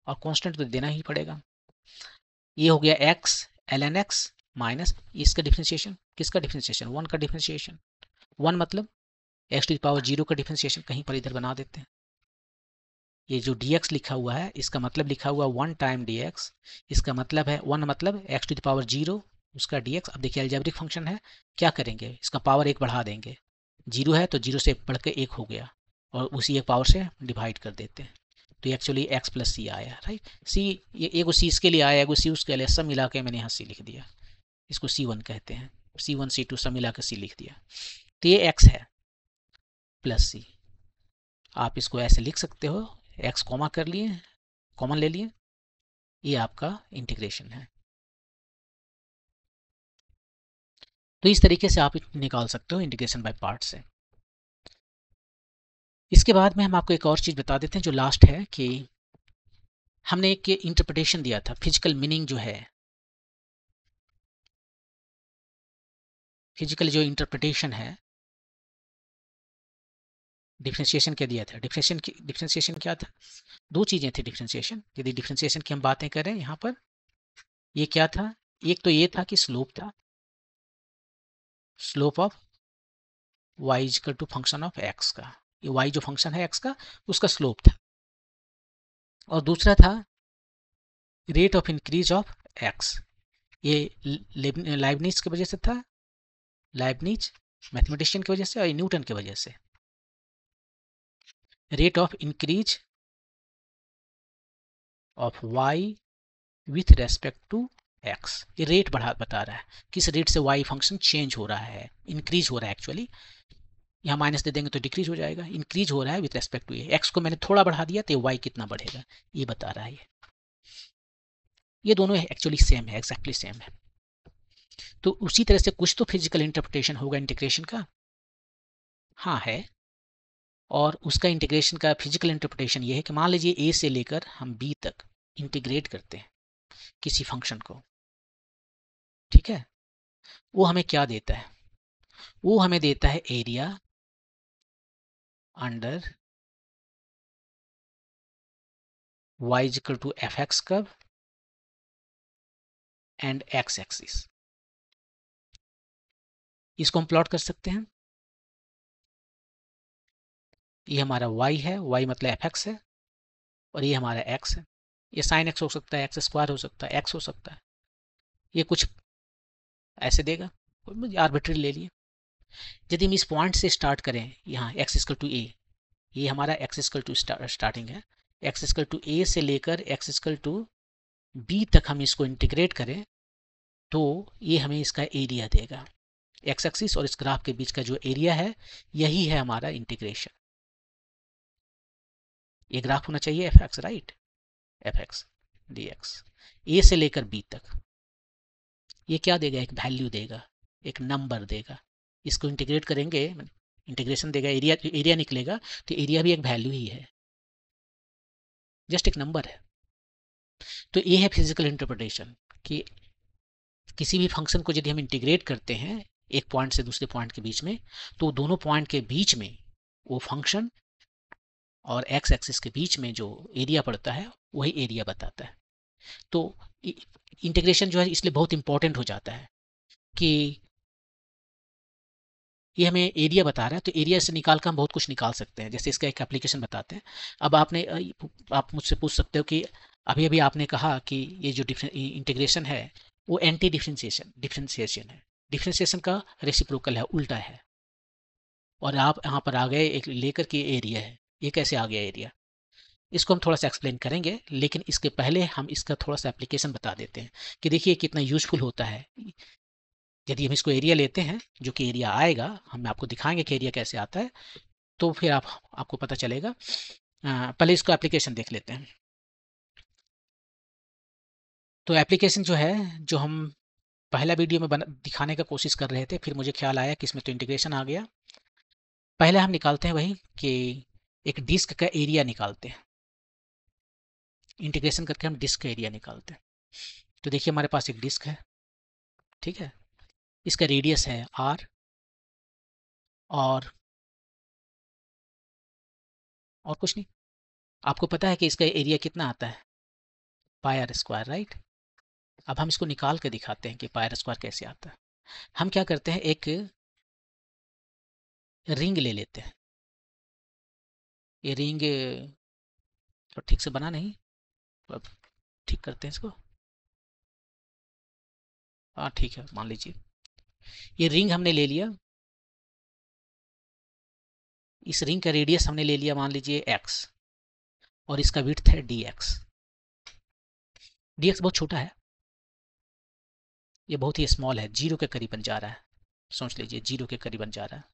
Speaker 1: और कांस्टेंट तो देना ही पड़ेगा। ये हो गया x ln x माइनस इसका डिफरेंशिएशन, किसका डिफरेंशिएशन? 1 का डिफरेंशिएशन। 1 मतलब x टू द पावर 0 का डिफरेंशिएशन, कहीं पर इधर बना देते हैं। ये जो dx लिखा हुआ है, इसका मतलब लिखा हुआ 1 टाइम dx, इसका मतलब है 1 मतलब x टू द पावर 0 उसका dx। अब देखिए अलजेब्रिक फंक्शन है, क्या करेंगे? इसका पावर 1 बढ़ा देंगे, 0 है तो 0 से बढ़ के 1 हो गया, और उसी एक पावर से डिवाइड कर देते हैं। तो एक्चुअली x प्लस सी आया, राइट। सी, ये एगो सी इसके लिए आया, एगो सी उसके लिए, सब मिला के मैंने यहाँ सी लिख दिया। इसको C1 कहते हैं, C1 C2 सब मिला के सी लिख दिया। तो ये x है प्लस सी, आप इसको ऐसे लिख सकते हो, x कॉमा कर लिए, कॉमन ले लिए, ये आपका इंटीग्रेशन है। तो इस तरीके से आप निकाल सकते हो इंटीग्रेशन बाय पार्ट से। इसके बाद में हम आपको एक और चीज़ बता देते हैं जो लास्ट है, कि हमने एक इंटरप्रिटेशन दिया था, फिजिकल मीनिंग जो है, फिजिकल जो इंटरप्रिटेशन है, डिफ्रेंशिएशन क्या दिया था, डिफ्रेंशिएशन क्या था, दो चीज़ें थी डिफ्रेंशिएशन। यदि डिफ्रेंशिएशन की हम बातें करें यहाँ पर, ये क्या था, एक तो ये था कि स्लोप था, slope of y equal to function of x का, ये y जो फंक्शन है x का, उसका स्लोप था। और दूसरा था rate of increase of x, ये लाइबनिज की वजह से था, लाइबनिज मैथमेटिशियन की वजह से और न्यूटन की वजह से, rate of increase of y with respect to x। ये रेट बता रहा है किस रेट से y फंक्शन चेंज हो रहा है, इंक्रीज हो रहा है एक्चुअली, यहाँ माइनस दे देंगे तो डिक्रीज हो जाएगा, इंक्रीज हो रहा है विथ रेस्पेक्ट टू ये, x को मैंने थोड़ा बढ़ा दिया तो y कितना बढ़ेगा, ये बता रहा है। ये दोनों एक्चुअली सेम है, एक्जैक्टली सेम है। तो उसी तरह से कुछ तो फिजिकल इंटरप्रिटेशन होगा इंटीग्रेशन का, हाँ है। और उसका इंटीग्रेशन का फिजिकल इंटरप्रिटेशन ये है कि मान लीजिए a से लेकर हम b तक इंटीग्रेट करते हैं किसी फंक्शन को, ठीक है, वो हमें क्या देता है, वो हमें देता है area under y equal to f x curve and x axis. इसको हम प्लॉट कर सकते हैं, ये हमारा y है, y मतलब एफ एक्स है, और ये हमारा x है। ये साइन x हो सकता है, एक्स स्क्वायर हो सकता है, x हो सकता है, ये कुछ ऐसे देगा, आर्बिट्री ले लिए। यदि हम इस पॉइंट से स्टार्ट करें, यहाँ x इक्वल टू a, ये हमारा x इक्वल टू स्टार्टिंग है, x इक्वल टू a से लेकर x इक्वल टू b तक हम इसको इंटीग्रेट करें तो ये हमें इसका एरिया देगा। x एक्सिस और इस ग्राफ के बीच का जो एरिया है, यही है हमारा इंटीग्रेशन। ये ग्राफ होना चाहिए f x, right, f x d x, a से लेकर बी तक। ये क्या देगा, एक वैल्यू देगा, एक नंबर देगा। इसको इंटीग्रेट करेंगे, इंटीग्रेशन देगा, एरिया एरिया निकलेगा, तो एरिया भी एक वैल्यू ही है, जस्ट एक नंबर है। तो ये है फिजिकल इंटरप्रिटेशन, कि किसी भी फंक्शन को यदि हम इंटीग्रेट करते हैं एक पॉइंट से दूसरे पॉइंट के बीच में, तो दोनों पॉइंट के बीच में वो फंक्शन और एक्स एक्सिस के बीच में जो एरिया पड़ता है वही एरिया बताता है। तो इंटीग्रेशन जो है इसलिए बहुत इंपॉर्टेंट हो जाता है कि ये हमें एरिया बता रहा है, तो एरिया से निकाल कर हम बहुत कुछ निकाल सकते हैं। जैसे इसका एक एप्लीकेशन बताते हैं। अब आप मुझसे पूछ सकते हो कि अभी अभी आपने कहा कि ये जो इंटीग्रेशन है वो एंटी डिफ्रेंशिएशन है, डिफ्रेंशिएशन का रेसिप्रोकल है, उल्टा है, और आप यहाँ पर आ गए एक लेकर के एरिया है, ये कैसे आ गया एरिया, इसको हम थोड़ा सा एक्सप्लेन करेंगे, लेकिन इसके पहले हम इसका थोड़ा सा एप्लीकेशन बता देते हैं कि देखिए कितना यूजफुल होता है। यदि हम इसको एरिया लेते हैं, जो कि एरिया आएगा, हम आपको दिखाएंगे कि एरिया कैसे आता है, तो फिर आपको पता चलेगा। पहले इसको एप्लीकेशन देख लेते हैं। तो एप्लीकेशन जो है, जो हम पहला वीडियो में दिखाने का कोशिश कर रहे थे, फिर मुझे ख्याल आया कि इसमें तो इंटीग्रेशन आ गया। पहले हम निकालते हैं वही कि एक डिस्क का एरिया निकालते हैं, इंटीग्रेशन करके हम डिस्क का एरिया निकालते हैं। तो देखिए हमारे पास एक डिस्क है, ठीक है, इसका रेडियस है r, और कुछ नहीं। आपको पता है कि इसका एरिया कितना आता है, पाई आर स्क्वायर, राइट। अब हम इसको निकाल के दिखाते हैं कि पाई आर स्क्वायर कैसे आता है। हम क्या करते हैं, एक रिंग ले लेते हैं। ये रिंग तो ठीक से बना नहीं, अब ठीक करते हैं इसको। हाँ ठीक है, मान लीजिए ये रिंग हमने ले लिया, इस रिंग का रेडियस हमने ले लिया मान लीजिए x, और इसका विड्थ है dx। dx बहुत छोटा है, ये बहुत ही स्मॉल है, जीरो के करीबन जा रहा है, सोच लीजिए जीरो के करीबन जा रहा है।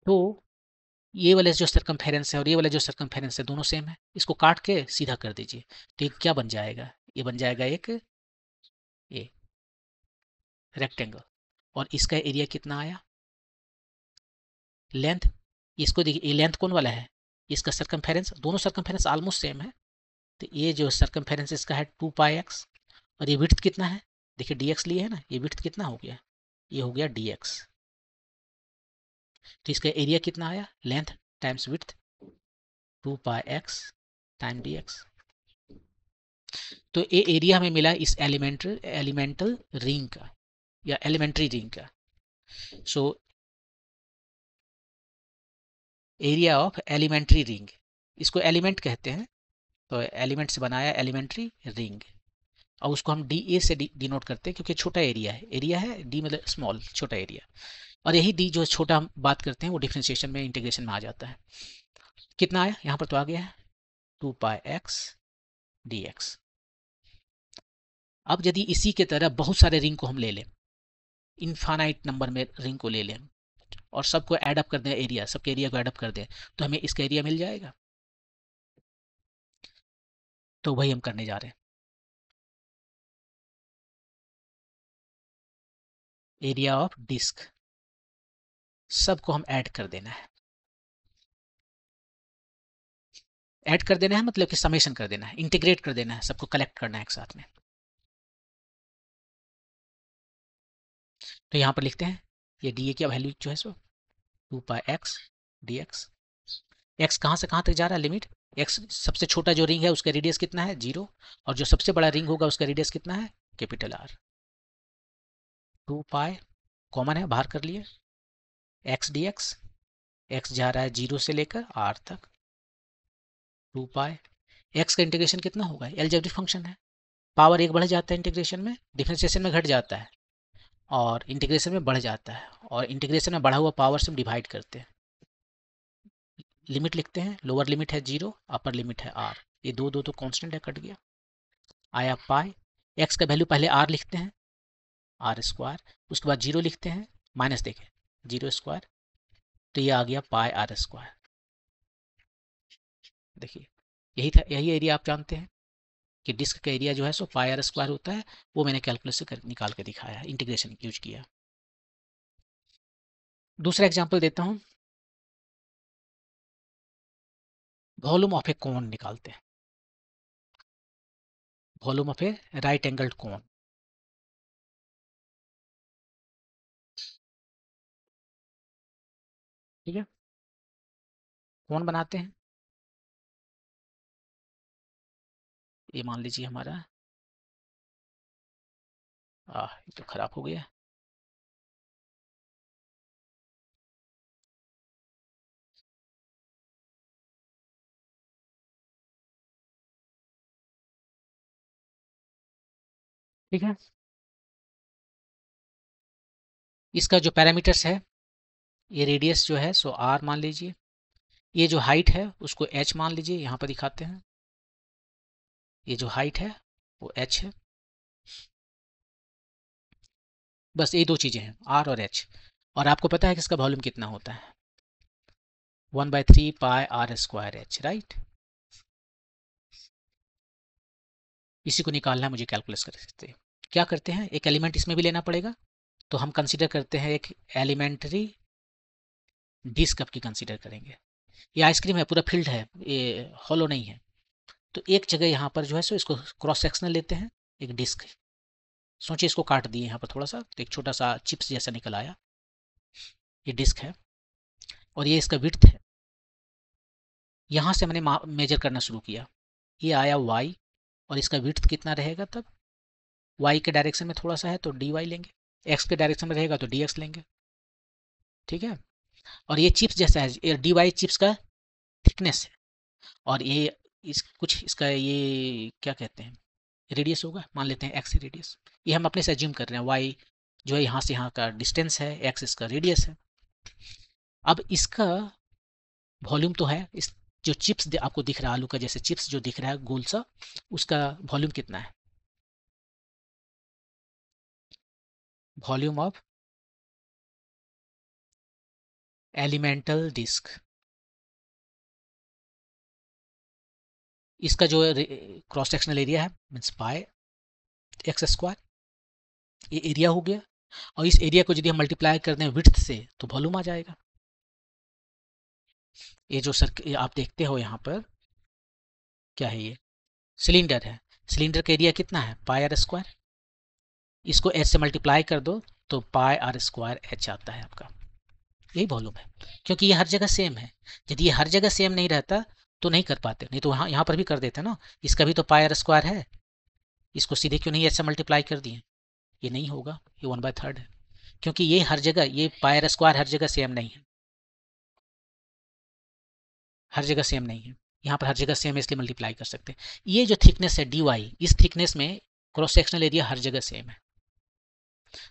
Speaker 1: तो ये वाले जो सरकमफेरेंस है और ये वाले जो सरकमफेरेंस है दोनों सेम है, इसको काट के सीधा कर दीजिए, तो ये क्या बन जाएगा, ये बन जाएगा एक ये रेक्टेंगल, और इसका एरिया कितना आया, लेंथ, इसको देखिए ये लेंथ कौन वाला है, इसका सरकमफेरेंस, दोनों सरकमफेरेंस ऑलमोस्ट सेम है, तो ये जो सरकमफेरेंस इसका है 2πx, और ये विड्थ कितना है, देखिए dx लिए है ना, ये विड्थ कितना हो गया, ये हो गया dx, तो इसका एरिया कितना आया, length times width 2πx time dx। तो ये एरिया हमें मिला इस एलिमेंटल रिंग का या एलिमेंट्री रिंग का। So area of elementary ring, इसको एलिमेंट कहते हैं, तो एलिमेंट से बनाया एलिमेंट्री रिंग, और उसको हम डी ए से डिनोट करते हैं क्योंकि छोटा एरिया है डी मतलब स्मॉल छोटा एरिया, और यही डी जो छोटा हम बात करते हैं वो डिफ्रेंशिएशन में इंटीग्रेशन में आ जाता है। कितना आया यहाँ पर, तो आ गया है 2πx dx। अब यदि इसी के तरह बहुत सारे रिंग को हम ले लें, इनफाइनाइट नंबर में रिंग को ले लें और सबको ऐड अप कर दें, एरिया सबके एरिया को ऐड अप कर दें, तो हमें इसका एरिया मिल जाएगा। तो वही हम करने जा रहे हैं, एरिया ऑफ डिस्क सबको हम ऐड कर देना है, ऐड कर देना है मतलब कि समेशन कर देना है, इंटीग्रेट कर देना है, सबको कलेक्ट करना है एक साथ में। तो यहाँ पर लिखते हैं ये डी ए की वैल्यू जो है सो 2πx dx। x कहाँ से कहाँ तक जा रहा है, लिमिट x सबसे छोटा जो रिंग है उसका रेडियस कितना है 0, और जो सबसे बड़ा रिंग होगा उसका रेडियस कितना है कैपिटल R। 2π कॉमन है बाहर कर लिए, x dx, x जा रहा है 0 से लेकर R तक, 2π x का इंटीग्रेशन कितना होगा, एलजेब्रिक फंक्शन है, पावर 1 बढ़ जाता है इंटीग्रेशन में, डिफरेंशिएशन में घट जाता है और इंटीग्रेशन में बढ़ जाता है, और इंटीग्रेशन में बढ़ा हुआ पावर से हम डिवाइड करते हैं। लिमिट लिखते हैं, लोअर लिमिट है 0, अपर लिमिट है R, ये दो दो तो कांस्टेंट है, कट गया, आया पाई, x का वैल्यू पहले R लिखते हैं R², उसके बाद 0 लिखते हैं, माइनस देखें 0², तो ये आ गया πr²। देखिए यही एरिया आप जानते हैं कि डिस्क का एरिया जो है सो πr² होता है, वो मैंने कैलकुलस से निकाल के दिखाया है, इंटीग्रेशन यूज किया। दूसरा एग्जांपल देता हूं, वॉल्यूम ऑफ ए कोन निकालते हैं, volume of a right angled cone. ठीक है, कोन बनाते हैं, ये मान लीजिए हमारा ये तो खराब हो गया, ठीक है। इसका जो पैरामीटर्स है, ये रेडियस जो है सो R मान लीजिए, ये जो हाइट है उसको h मान लीजिए, यहाँ पर दिखाते हैं, ये जो हाइट है वो h है, बस ये दो चीजें हैं R और h, और आपको पता है कि इसका वॉल्यूम कितना होता है 1/3πr²h, राइट। इसी को निकालना है मुझे, कैलकुलेट कर सकते हैं। क्या करते हैं, एक एलिमेंट इसमें भी लेना पड़ेगा, तो हम कंसीडर करते हैं एक एलिमेंट्री डिस्क आपकी कंसीडर करेंगे, ये आइसक्रीम है पूरा फील्ड है, ये हॉलो नहीं है, तो एक जगह यहाँ पर जो है सो इसको क्रॉस सेक्शनल लेते हैं, एक डिस्क, सोचिए इसको काट दिए यहाँ पर थोड़ा सा, तो एक छोटा सा चिप्स जैसा निकल आया, ये डिस्क है और ये इसका विड्थ है, यहाँ से मैंने मेजर करना शुरू किया, ये आया y, और इसका विड्थ कितना रहेगा तब, y के डायरेक्शन में थोड़ा सा है तो dy लेंगे, x के डायरेक्शन में रहेगा तो dx लेंगे, ठीक है। और ये चिप्स जैसा है, ये dy चिप्स का थिकनेस है, और ये कुछ इसका ये क्या कहते हैं रेडियस होगा, मान लेते हैं x रेडियस, ये हम अपने से एज्यूम कर रहे हैं, y जो है यहाँ से यहाँ का डिस्टेंस है, x इसका रेडियस है। अब इसका वॉल्यूम तो है, इस जो चिप्स आपको दिख रहा है आलू का जैसे चिप्स जो दिख रहा है गोल सा, उसका वॉल्यूम कितना है, वॉल्यूम ऑफ एलिमेंटल डिस्क, इसका जो क्रॉस सेक्शनल एरिया है मीन्स πx², ये एरिया हो गया, और इस एरिया को यदि हम मल्टीप्लाई कर दें विड्थ से तो वॉल्यूम आ जाएगा। ये जो सर्कल आप देखते हो यहाँ पर क्या है, ये सिलेंडर है। सिलेंडर का एरिया कितना है, पाई आर स्क्वायर। इसको एच से मल्टीप्लाई कर दो तो पाई आर स्क्वायर एच आता है आपका। यही वॉल्यूम है, क्योंकि ये हर जगह सेम है। यदि ये हर जगह सेम नहीं रहता तो नहीं कर पाते, नहीं तो वहाँ यहाँ पर भी कर देते ना। इसका भी तो पाई आर स्क्वायर है, इसको सीधे क्यों नहीं एच से मल्टीप्लाई कर दिए। ये नहीं होगा, ये 1/3 है, क्योंकि ये हर जगह, ये पाई आर स्क्वायर हर जगह सेम नहीं है, हर जगह सेम नहीं है। यहाँ पर हर जगह सेम है इसलिए मल्टीप्लाई कर सकते हैं। ये जो थिकनेस है डी वाई, इस थिकनेस में क्रॉस सेक्शनल एरिया हर जगह सेम है।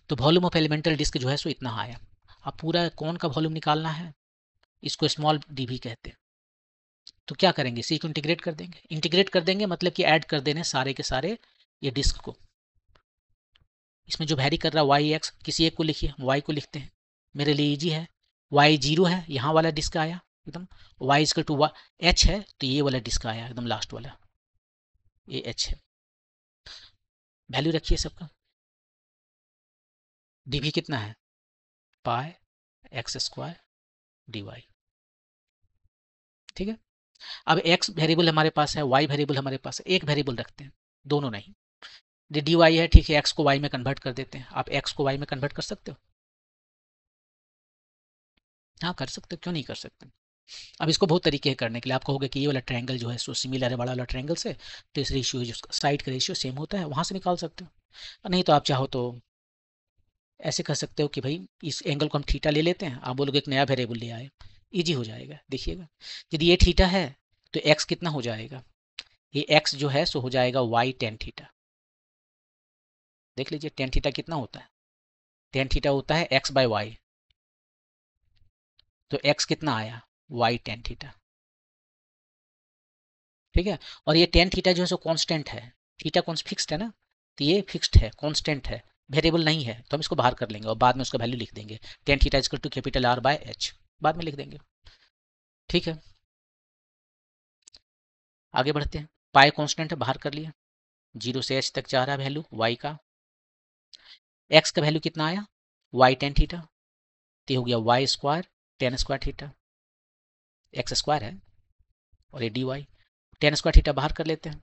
Speaker 1: तो वॉल्यूम ऑफ एलिमेंटल डिस्क जो है सो इतना आया। अब पूरा कौन का वॉल्यूम निकालना है, इसको स्मॉल डी भी कहते हैं। तो क्या करेंगे, सी को इंटीग्रेट कर देंगे। इंटीग्रेट कर देंगे मतलब कि ऐड कर देने सारे के सारे ये डिस्क को। इसमें जो वैरी कर रहा है वाई एक्स, किसी एक को लिखिए, वाई को लिखते हैं, मेरे लिए इजी है। वाई 0 है, यहाँ वाला डिस्क आया एकदम। वाई इजकल टू एच है तो ये वाला डिस्क आया एकदम लास्ट वाला, ये एच है। वैल्यू रखिए सबका। डी भी कितना है, पाई एक्स स्क्वायर डी वाई। ठीक है। अब एक्स वेरिएबल हमारे पास है, वाई वेरिएबल हमारे पास है, एक वेरिएबल रखते हैं, दोनों नहीं। डी वाई है, ठीक है, एक्स को वाई में कन्वर्ट कर देते हैं। आप एक्स को वाई में कन्वर्ट कर सकते हो, हाँ कर सकते हो, क्यों नहीं कर सकते। अब इसको बहुत तरीके हैं करने के लिए। आप कहोगे कि ये वाला ट्रायंगल जो है सो सिमिलर है बड़ा वाला ट्रायंगल से, तो इस रेशियो जो साइड का रेशियो सेम होता है, वहां से निकाल सकते हो। और नहीं तो आप चाहो तो ऐसे कर सकते हो कि भाई इस एंगल को हम थीटा ले लेते हैं, आप बोलोगे एक नया वेरिएबल ले आए, इजी हो जाएगा। देखिएगा, यदि ये थीटा है तो एक्स कितना हो जाएगा, ये एक्स जो है सो हो जाएगा वाई टेन थीटा। देख लीजिए टेन थीटा कितना होता है, टेन थीटा होता है एक्स बाय वाई, तो एक्स कितना आया, वाई टेन थीटा। ठीक है। और ये टेन थीटा जो है सो कांस्टेंट है, थीटा कौन फिक्स्ड है ना, तो ये फिक्स्ड है, कांस्टेंट है, वेरिएबल नहीं है, तो हम इसको बाहर कर लेंगे और बाद में उसका वैल्यू लिख देंगे। Tan theta is equal to capital R by H, बाद में लिख देंगे। ठीक है, आगे बढ़ते हैं। पाई कांस्टेंट है, बाहर कर लिया, 0 से एच तक जा रहा है वैल्यू वाई का। एक्स का वैल्यू कितना आया, वाई टेन थीटा, तो हो गया y square tan square theta, x square है और ये d y. Tan square theta बाहर कर लेते हैं,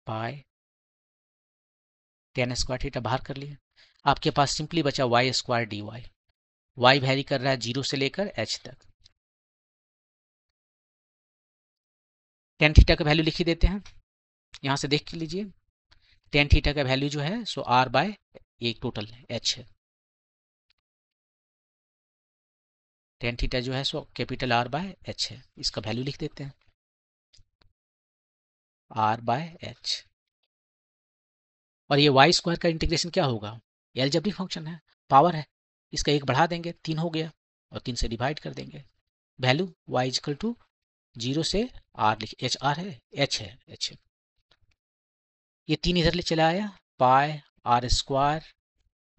Speaker 1: पाई टेन स्क्वायर थीटा बाहर कर लिए। आपके पास सिंपली बचा y square d y. Y vary कर रहा है 0 से लेकर एच तक। टेन थीटा का वैल्यू लिख ही देते हैं, यहाँ से देख लीजिए। टेन थीटा का वैल्यू जो है सो आर बाय एक टोटल एच है। टेन थीटा जो है so capital R by H है, इसका वैल्यू लिख देते हैं, आर बाय एच। और ये वाई स्क्वायर का इंटीग्रेशन क्या होगा, एलजेब्रिक फंक्शन है, पावर है, इसका एक बढ़ा देंगे, 3 हो गया, और 3 से डिवाइड कर देंगे। वैल्यू वाई इजकल टू 0 से आर लिख, एच आर है, एच है, एच है। ये 3 इधर ले चला आया, pi r square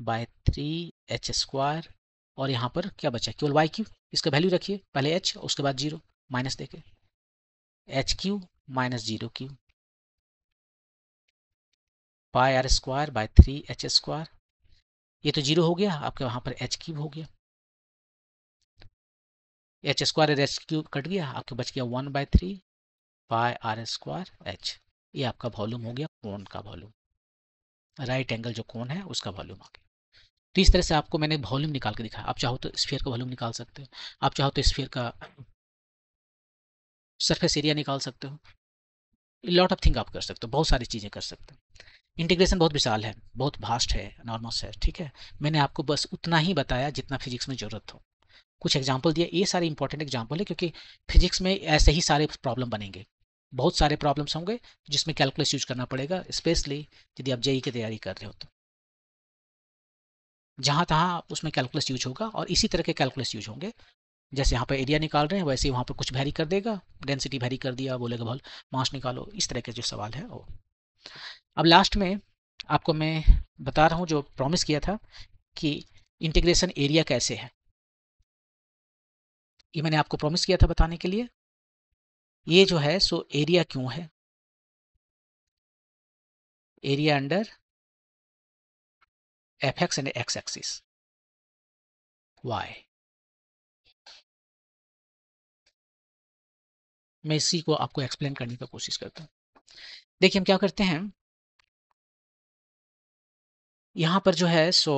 Speaker 1: by 3 h square. और यहाँ पर क्या बचा, केवल वाई क्यू, इसका वैल्यू रखिए, पहले एच उसके बाद 0 माइनस देके, h q minus 0 q, pi r square by 3 h square. ये तो 0 हो गया, आपके वहाँ पर एच क्यूब हो गया, एच स्क्वायर और एच क्यूब कट गया, आपके बच गया 1/3 पाई आर स्क्वायर एच। ये आपका वॉल्यूम हो गया कोन का वॉल्यूम, राइट एंगल जो कोन है उसका वॉल्यूम आ गया। तो इस तरह से आपको मैंने वॉल्यूम निकाल के दिखाया। आप चाहो तो स्फीयर का वॉल्यूम निकाल सकते हो, आप चाहो तो स्फीयर का सरफेस एरिया निकाल सकते हो, लॉट ऑफ थिंग आप कर सकते हो, बहुत सारी चीज़ें कर सकते हो। इंटीग्रेशन बहुत विशाल है, बहुत भास्ट है, नॉर्मस है। ठीक है, मैंने आपको बस उतना ही बताया जितना फिजिक्स में जरूरत हो, कुछ एग्जाम्पल दिए, ये सारे इंपॉर्टेंट एग्जाम्पल है, क्योंकि फिजिक्स में ऐसे ही सारे प्रॉब्लम बनेंगे, बहुत सारे प्रॉब्लम्स होंगे जिसमें कैलकुलस यूज करना पड़ेगा, स्पेशली यदि आप जेई की तैयारी कर रहे हो तो जहाँ तहाँ उसमें कैलकुलस यूज होगा, और इसी तरह के कैलकुलस यूज होंगे। जैसे यहाँ पे एरिया निकाल रहे हैं वैसे ही वहाँ पर कुछ वैरी कर देगा, डेंसिटी वैरी कर दिया, बोलेगा भाई मास निकालो, इस तरह के जो सवाल है वो। अब लास्ट में आपको मैं बता रहा हूँ जो प्रॉमिस किया था कि इंटीग्रेशन एरिया कैसे है, ये मैंने आपको प्रॉमिस किया था बताने के लिए। ये जो है सो एरिया क्यों है, area under f x and x axis y. मैं इसी को आपको एक्सप्लेन करने की कोशिश करता हूँ। देखिए हम क्या करते हैं, यहाँ पर जो है सो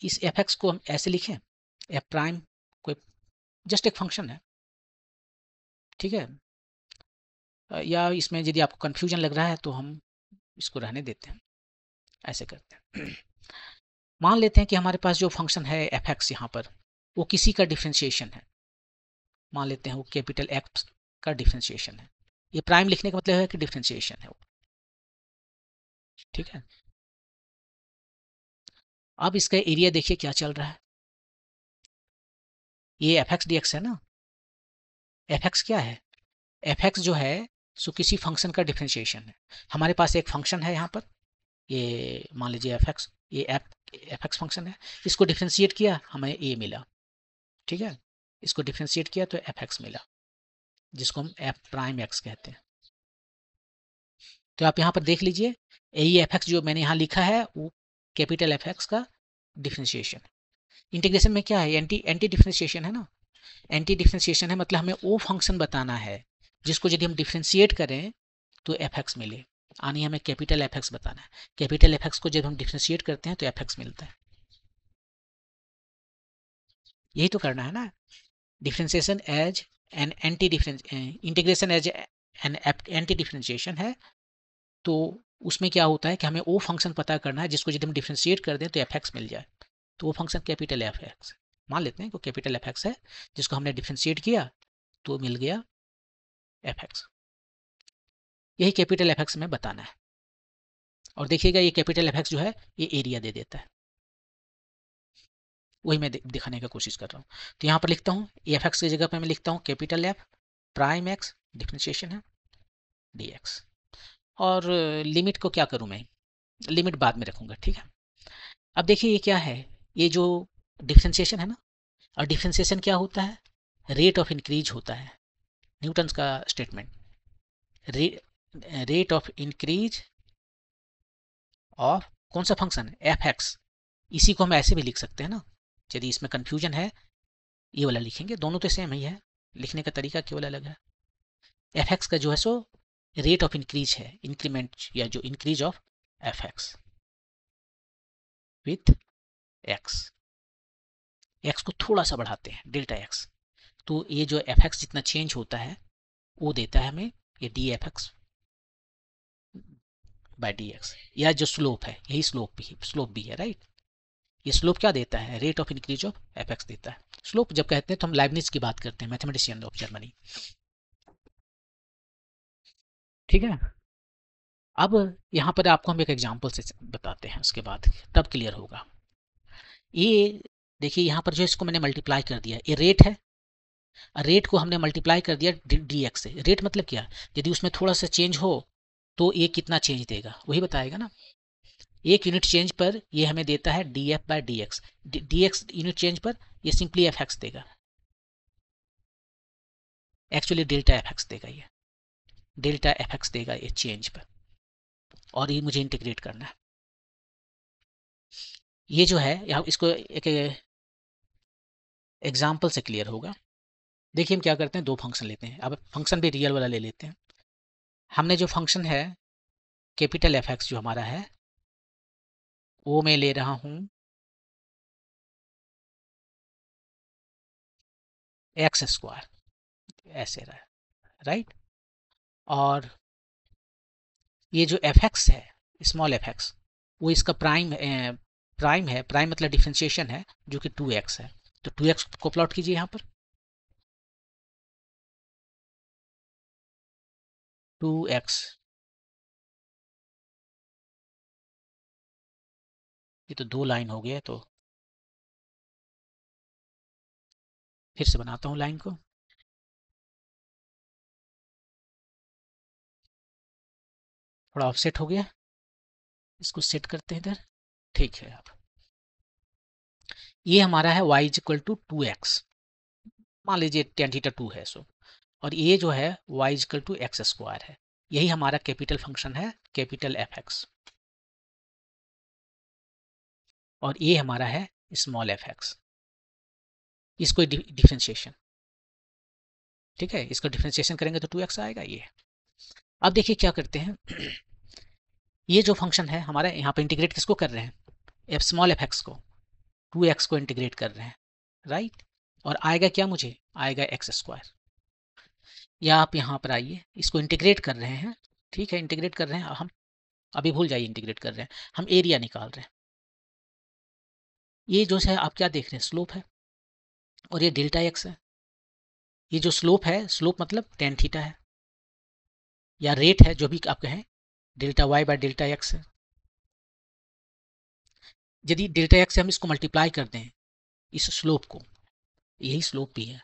Speaker 1: इस एफ एक्स को हम ऐसे लिखें, एफ प्राइम कोई जस्ट एक फंक्शन है, ठीक है। या इसमें यदि आपको कन्फ्यूजन लग रहा है तो हम इसको रहने देते हैं, ऐसे करते हैं। मान लेते हैं कि हमारे पास जो फंक्शन है एफ एक्स यहाँ पर, वो किसी का डिफ्रेंशिएशन है। मान लेते हैं वो कैपिटल एक्स का डिफ्रेंशिएशन है। ये प्राइम लिखने का मतलब है कि डिफ्रेंशिएशन है वो, ठीक है। अब इसका एरिया देखिए क्या चल रहा है, ये एफ एक्स डी एक्स है ना। एफ एक्स क्या है, एफ एक्स जो है सो किसी फंक्शन का डिफ्रेंशिएशन है। हमारे पास एक फंक्शन है यहाँ पर, ये मान लीजिए एफ एक्स, ये एफ एक्स फंक्शन है। इसको डिफ्रेंशिएट किया हमें ए मिला, ठीक है। इसको डिफ्रेंशिएट किया तो एफ एक्स मिला, जिसको हम एफ प्राइम एक्स कहते हैं। तो आप यहाँ पर देख लीजिए, यही एफ एक्स जो मैंने यहाँ लिखा है वो कैपिटल एफ एक्स का डिफ्रेंशिएशन। इंटीग्रेशन में क्या है, एंटी एंटी डिफ्रेंशिएशन है ना। एंटी डिफ्रेंशिएशन है मतलब हमें वो फंक्शन बताना है जिसको यदि हम डिफ्रेंशिएट करें तो एफ एक्स मिले, यानी हमें कैपिटल एफ एक्स बताना है। कैपिटल एफ एक्स को जब हम डिफ्रेंशिएट करते हैं तो एफ एक्स मिलता है। यही तो करना है ना, differentiation as an anti difference, integration as an anti differentiation है। तो उसमें क्या होता है कि हमें वो फंक्शन पता करना है जिसको यदि हम डिफ्रेंशिएट कर दें तो एफ एक्स मिल जाए। तो वो फंक्शन कैपिटल एफ एक्स मान लेते हैं कि कैपिटल एफ एक्स है, जिसको हमने डिफ्रेंशिएट किया तो मिल गया एफ एक्स। यही कैपिटल एफ एक्स में बताना है। और देखिएगा ये कैपिटल एफ एक्स जो है ये एरिया दे देता है, वही मैं दिखाने की कोशिश कर रहा हूँ। तो यहाँ पर लिखता हूँ एफ एक्स की जगह पर मैं लिखता हूँ capital F prime x, differentiation है डी एक्स। और लिमिट को क्या करूँ मैं, लिमिट बाद में रखूँगा, ठीक है। अब देखिए ये क्या है, ये जो डिफ्रेंशिएशन है ना, और डिफ्रेंशिएशन क्या होता है, रेट ऑफ इंक्रीज होता है। न्यूटन्स का statement, rate of increase of कौन सा फंक्शन है, एफ एक्स। इसी को हम ऐसे भी लिख सकते हैं ना, यदि इसमें कंफ्यूजन है ये वाला लिखेंगे, दोनों तो सेम ही है, लिखने का तरीका केवल अलग है। एफ एक्स का जो है सो रेट ऑफ इंक्रीज है, इंक्रीमेंट या जो increase of F x with x. X को थोड़ा सा बढ़ाते हैं डेल्टा एक्स, तो ये जो एफ एक्स जितना चेंज होता है वो देता है हमें ये D f x by D x, या जो स्लोप है, यही स्लोप भी है, राइट। ये स्लोप क्या देता है, rate of increase of F x देता है। स्लोप जब कहते हैं तो हम लाइबनिज की बात करते हैं, मैथमेटिशियन ऑफ जर्मनी, ठीक है। अब यहाँ पर आपको हम एक एग्जांपल से बताते हैं, उसके बाद तब क्लियर होगा। ये देखिए यहाँ पर जो इसको मैंने मल्टीप्लाई कर दिया, ये रेट है, रेट को हमने मल्टीप्लाई कर दिया डी एक्स से। रेट मतलब क्या, यदि उसमें थोड़ा सा चेंज हो तो ये कितना चेंज देगा वही बताएगा ना। एक यूनिट चेंज पर ये हमें देता है D F by D x. D x unit change पर ये सिंपली एफ एक्स देगा, एक्चुअली डेल्टा एफ एक्स देगा, ये डेल्टा एफ एक्स देगा ये चेंज पर, और ये मुझे इंटीग्रेट करना है। ये जो है यहाँ इसको एक एग्जाम्पल से क्लियर होगा। देखिए हम क्या करते हैं, दो फंक्शन लेते हैं, अब फंक्शन भी रियल वाला ले लेते हैं। हमने जो फंक्शन है कैपिटल एफ एक्स जो हमारा है वो मैं ले रहा हूँ एक्स स्क्वायर, ऐसे रहा, राइट। और ये जो एफ एक्स है स्मॉल एफ एक्स वो इसका प्राइम प्राइम है, प्राइम मतलब डिफ्रेंशिएशन है जो कि 2x है। तो 2x को प्लॉट कीजिए यहाँ पर, 2x, ये तो दो लाइन हो गया, तो फिर से बनाता हूँ लाइन को। थोड़ा ऑफसेट हो गया, इसको सेट करते हैं इधर, ठीक है। अब ये हमारा है y is equal to 2x, मान लीजिए tan थीटा 2 है सो, और ये जो है y is equal to x square है। यही हमारा कैपिटल फंक्शन है कैपिटल एफ एक्स। और ये हमारा है स्मॉल एफ एक्स, इसको डिफ्रेंशिएशन, ठीक है, इसको डिफ्रेंशिएशन करेंगे तो 2x आएगा ये। अब देखिए क्या करते हैं, ये जो फंक्शन है हमारा यहाँ पर इंटीग्रेट किसको कर रहे हैं, एफ स्मॉल एफ एक्स को, 2x को इंटीग्रेट कर रहे हैं, राइट, और आएगा क्या, मुझे आएगा एक्स स्क्वायर। या आप यहाँ पर आइए, इसको इंटीग्रेट कर रहे हैं, ठीक है, इंटीग्रेट कर रहे हैं हम, अभी भूल जाइए इंटीग्रेट कर रहे हैं, हम एरिया निकाल रहे हैं। ये जो है आप क्या देख रहे हैं, स्लोप है, और ये डेल्टा एक्स है। ये जो स्लोप है, स्लोप मतलब टेन थीटा है, या रेट है, जो भी आप कहें, delta y by delta x है। यदि डेल्टा एक्स से हम इसको मल्टीप्लाई कर दें इस स्लोप को, यही स्लोप भी है,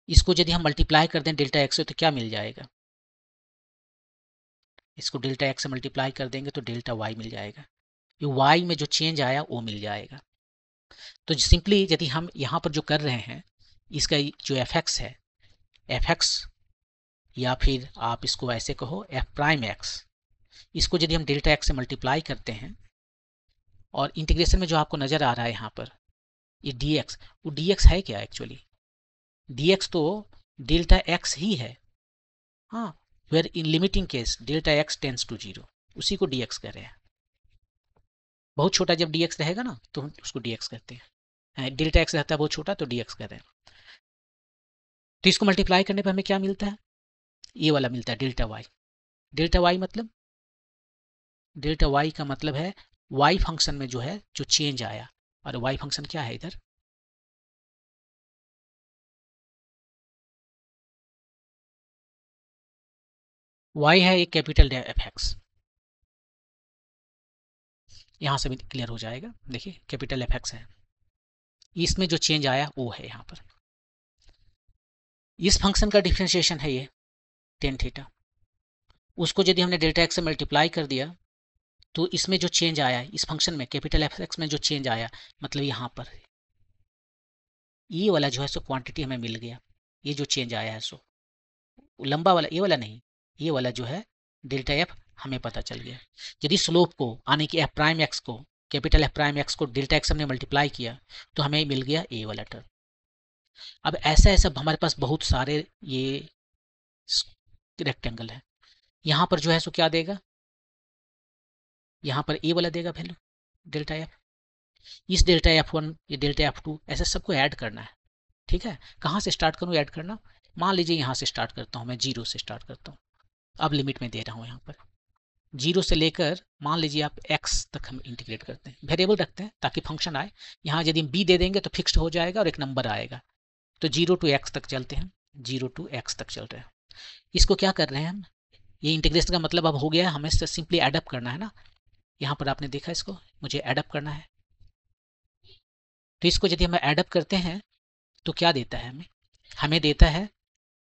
Speaker 1: इसको यदि हम मल्टीप्लाई कर दें डेल्टा एक्स से तो क्या मिल जाएगा, इसको डेल्टा एक्स से मल्टीप्लाई कर देंगे तो डेल्टा वाई मिल जाएगा, ये वाई में जो चेंज आया वो मिल जाएगा। तो सिंपली यदि हम यहाँ पर जो कर रहे हैं, इसका जो एफ एक्स है, एफ एक्स, या फिर आप इसको ऐसे कहो एफ प्राइम एक्स, इसको यदि हम डेल्टा एक्स से मल्टीप्लाई करते हैं, और इंटीग्रेशन में जो आपको नजर आ रहा है यहाँ पर ये डी एक्स, वो डी एक्स है क्या एक्चुअली, डी एक्स तो डेल्टा एक्स ही है, हाँ, where in limiting case delta x tends to 0, उसी को डी एक्स कह रहे हैं। बहुत छोटा जब डी एक्स रहेगा ना तो हम उसको डी एक्स कहते हैं, डेल्टा एक्स रहता है बहुत छोटा तो डी एक्स कह रहे हैं। तो इसको मल्टीप्लाई करने पर हमें क्या मिलता है, ये वाला मिलता है डेल्टा वाई। डेल्टा वाई मतलब, डेल्टा वाई का मतलब है वाई फंक्शन में जो है जो चेंज आया, और वाई फंक्शन क्या है इधर, वाई है एक कैपिटल एफ एक्स, यहां से भी क्लियर हो जाएगा, देखिए कैपिटल एफ एक्स है, इसमें जो चेंज आया वो है यहाँ पर, इस फंक्शन का डिफ्रेंशिएशन है ये टेन थीटा, उसको यदि हमने डेल्टा एक्स से मल्टीप्लाई कर दिया तो इसमें जो चेंज आया इस फंक्शन में कैपिटल एफ एक्स में जो चेंज आया, मतलब यहाँ पर ये वाला जो है सो क्वांटिटी हमें मिल गया, ये जो चेंज आया है सो लंबा वाला, ये वाला नहीं, ये वाला जो है डेल्टा एफ हमें पता चल गया। यदि स्लोप को आने की एफ प्राइम एक्स को, कैपिटल एफ प्राइम एक्स को डेल्टा एक्स हमने मल्टीप्लाई किया तो हमें मिल गया ए वाला टर्म। अब ऐसा ऐसा हमारे पास बहुत सारे ये रेक्टेंगल है, यहाँ पर जो है सो क्या देगा, यहाँ पर ए वाला देगा वैल्यू डेल्टा एफ, इस डेल्टा एफ वन, ये डेल्टा एफ टू, ऐसे सबको ऐड करना है, ठीक है। कहाँ से स्टार्ट करूँ ऐड करना, मान लीजिए यहाँ से स्टार्ट करता हूँ, मैं 0 से स्टार्ट करता हूँ, अब लिमिट में दे रहा हूँ यहाँ पर 0 से लेकर मान लीजिए आप x तक हम इंटीग्रेट करते हैं, वेरिएबल रखते हैं ताकि फंक्शन आए, यहाँ यदि हम b दे देंगे तो फिक्स्ड हो जाएगा और एक नंबर आएगा, तो 0 to x तक चलते हैं, 0 to x तक चल रहे हैं। इसको क्या कर रहे हैं हम, ये इंटीग्रेशन का मतलब अब हो गया है, हमें सिंपली एडअप करना है ना, यहाँ पर आपने देखा इसको मुझे एडअप करना है, तो इसको यदि हम एडअप करते हैं तो क्या देता है हमें, हमें देता है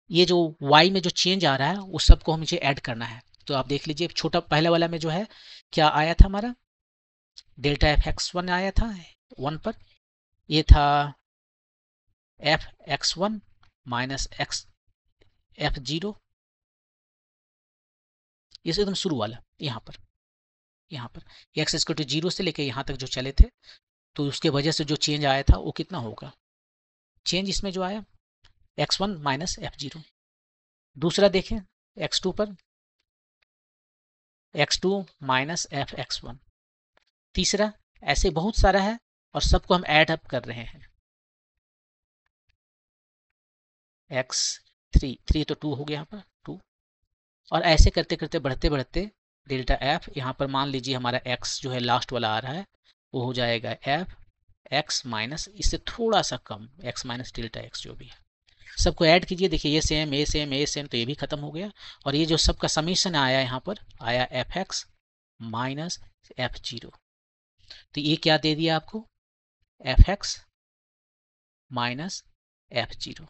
Speaker 1: ये जो y में जो चेंज आ रहा है उस सबको मुझे ऐड करना है। तो आप देख लीजिए छोटा पहले वाला में जो है क्या आया था हमारा, डेल्टा एफ एक्स वन आया था 1 पर, ये था F x one minus x F zero, ये एकदम शुरू वाला यहाँ पर एक्स इसको टू 0 से लेके यहाँ तक जो चले थे, तो उसके वजह से जो चेंज आया था वो कितना होगा, चेंज इसमें जो आया x one minus F zero. दूसरा देखें x2 पर x2 minus F x one. तीसरा ऐसे बहुत सारा है और सबको हम ऐड अप कर रहे हैं, x3 3 तो 2 हो गया यहाँ पर 2, और ऐसे करते करते बढ़ते बढ़ते डेल्टा एफ, यहाँ पर मान लीजिए हमारा x जो है लास्ट वाला आ रहा है वो हो जाएगा एफ एक्स माइनस इससे थोड़ा सा कम x माइनस डेल्टा एक्स जो भी है, सबको ऐड कीजिए, देखिए ये सेम ए सेम ए सेम, तो ये भी खत्म हो गया, और ये जो सबका समीशन आया यहाँ पर आया F x minus F zero, तो ये क्या दे दिया आपको F x minus F zero.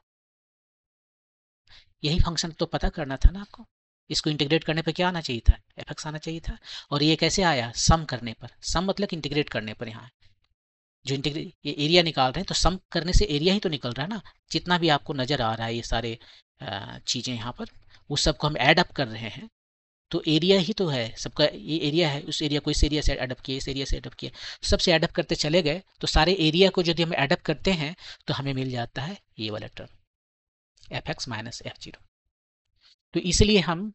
Speaker 1: यही फंक्शन तो पता करना था ना आपको, इसको इंटीग्रेट करने पर क्या आना चाहिए था, एफ एक्स आना चाहिए था, और ये कैसे आया, सम करने पर, सम मतलब इंटीग्रेट करने पर, यहाँ जो इंटीग्रेट ये एरिया निकाल रहे हैं तो सम करने से एरिया ही तो निकल रहा है ना, जितना भी आपको नजर आ रहा है ये सारे चीजें यहाँ पर उस सबको हम ऐड अप कर रहे हैं, तो एरिया ही तो है सबका, ये एरिया है, उस एरिया को इस एरिया से एडअप किया, इस एरिया से एडअप किया, सबसे एडअप करते चले गए तो सारे एरिया को यदि हम एडअप करते हैं तो हमें मिल जाता है ये वाला term F x minus F zero. तो इसलिए हम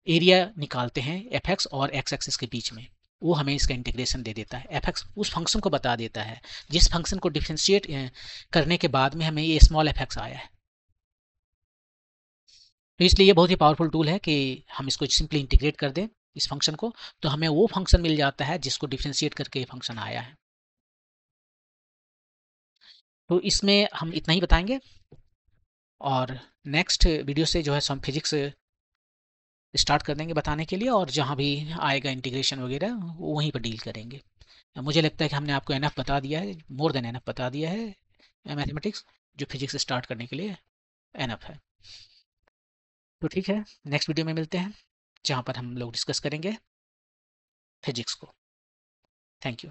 Speaker 1: एरिया निकालते हैं एफ एक्स और एक्स एक्सिस के बीच में, वो हमें इसका इंटीग्रेशन दे देता है। एफ एक्स उस फंक्शन को बता देता है जिस फंक्शन को डिफ्रेंशिएट करने के बाद में हमें ये स्मॉल एफ एक्स आया है। तो इसलिए ये बहुत ही पावरफुल टूल है कि हम इसको सिंपली इंटीग्रेट कर दें इस फंक्शन को, तो हमें वो फंक्शन मिल जाता है जिसको डिफ्रेंशिएट करके ये फंक्शन आया है। तो इसमें हम इतना ही बताएंगे, और नेक्स्ट वीडियो से जो है हम फिजिक्स स्टार्ट कर देंगे बताने के लिए, और जहाँ भी आएगा इंटीग्रेशन वगैरह वो वहीं पर डील करेंगे। मुझे लगता है कि हमने आपको एनफ बता दिया है, मोर देन एनफ बता दिया है मैथमेटिक्स, जो फिजिक्स स्टार्ट करने के लिए एनफ है। तो ठीक है, नेक्स्ट वीडियो में मिलते हैं जहाँ पर हम लोग डिस्कस करेंगे फिजिक्स को। Thank you.